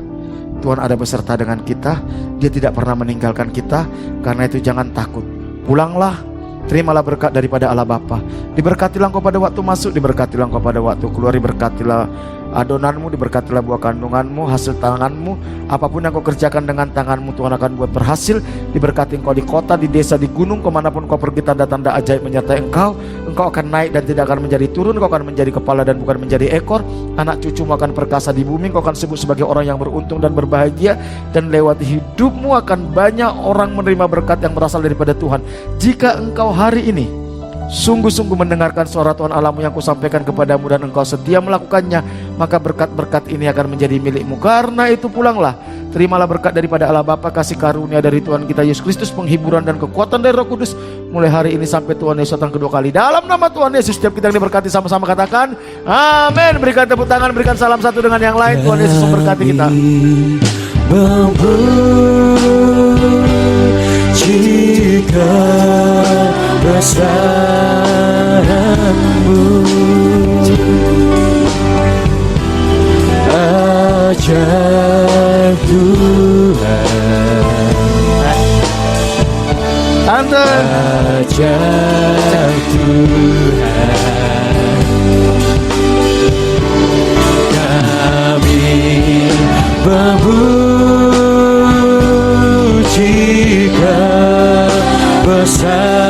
Tuhan ada beserta dengan kita, Dia tidak pernah meninggalkan kita. Karena itu jangan takut, pulanglah, terimalah berkat daripada Allah Bapa. Diberkatilah engkau pada waktu masuk, diberkatilah engkau pada waktu keluar, diberkatilah adonanmu, diberkatilah buah kandunganmu, hasil tanganmu. Apapun yang kau kerjakan dengan tanganmu, Tuhan akan buat berhasil. Diberkati engkau di kota, di desa, di gunung, kemanapun kau pergi, tanda-tanda ajaib menyertai engkau. Engkau akan naik dan tidak akan menjadi turun. Engkau akan menjadi kepala dan bukan menjadi ekor. Anak cucumu akan perkasa di bumi. Engkau akan sebut sebagai orang yang beruntung dan berbahagia. Dan lewat hidupmu akan banyak orang menerima berkat yang berasal daripada Tuhan. Jika engkau hari ini sungguh-sungguh mendengarkan suara Tuhan Allahmu yang kusampaikan kepadamu dan engkau setia melakukannya, maka berkat-berkat ini akan menjadi milikmu. Karena itu pulanglah, terimalah berkat daripada Allah Bapa, kasih karunia dari Tuhan kita Yesus Kristus, penghiburan dan kekuatan dari Roh Kudus mulai hari ini sampai Tuhan Yesus datang kedua kali. Dalam nama Tuhan Yesus, setiap kita yang diberkati sama-sama katakan amin. Berikan tepuk tangan, berikan salam satu dengan yang lain. Tuhan Yesus memberkati kita. Jika besaranmu ajaib Tuhan, ajaib Tuhan, kami memuji Kau besar.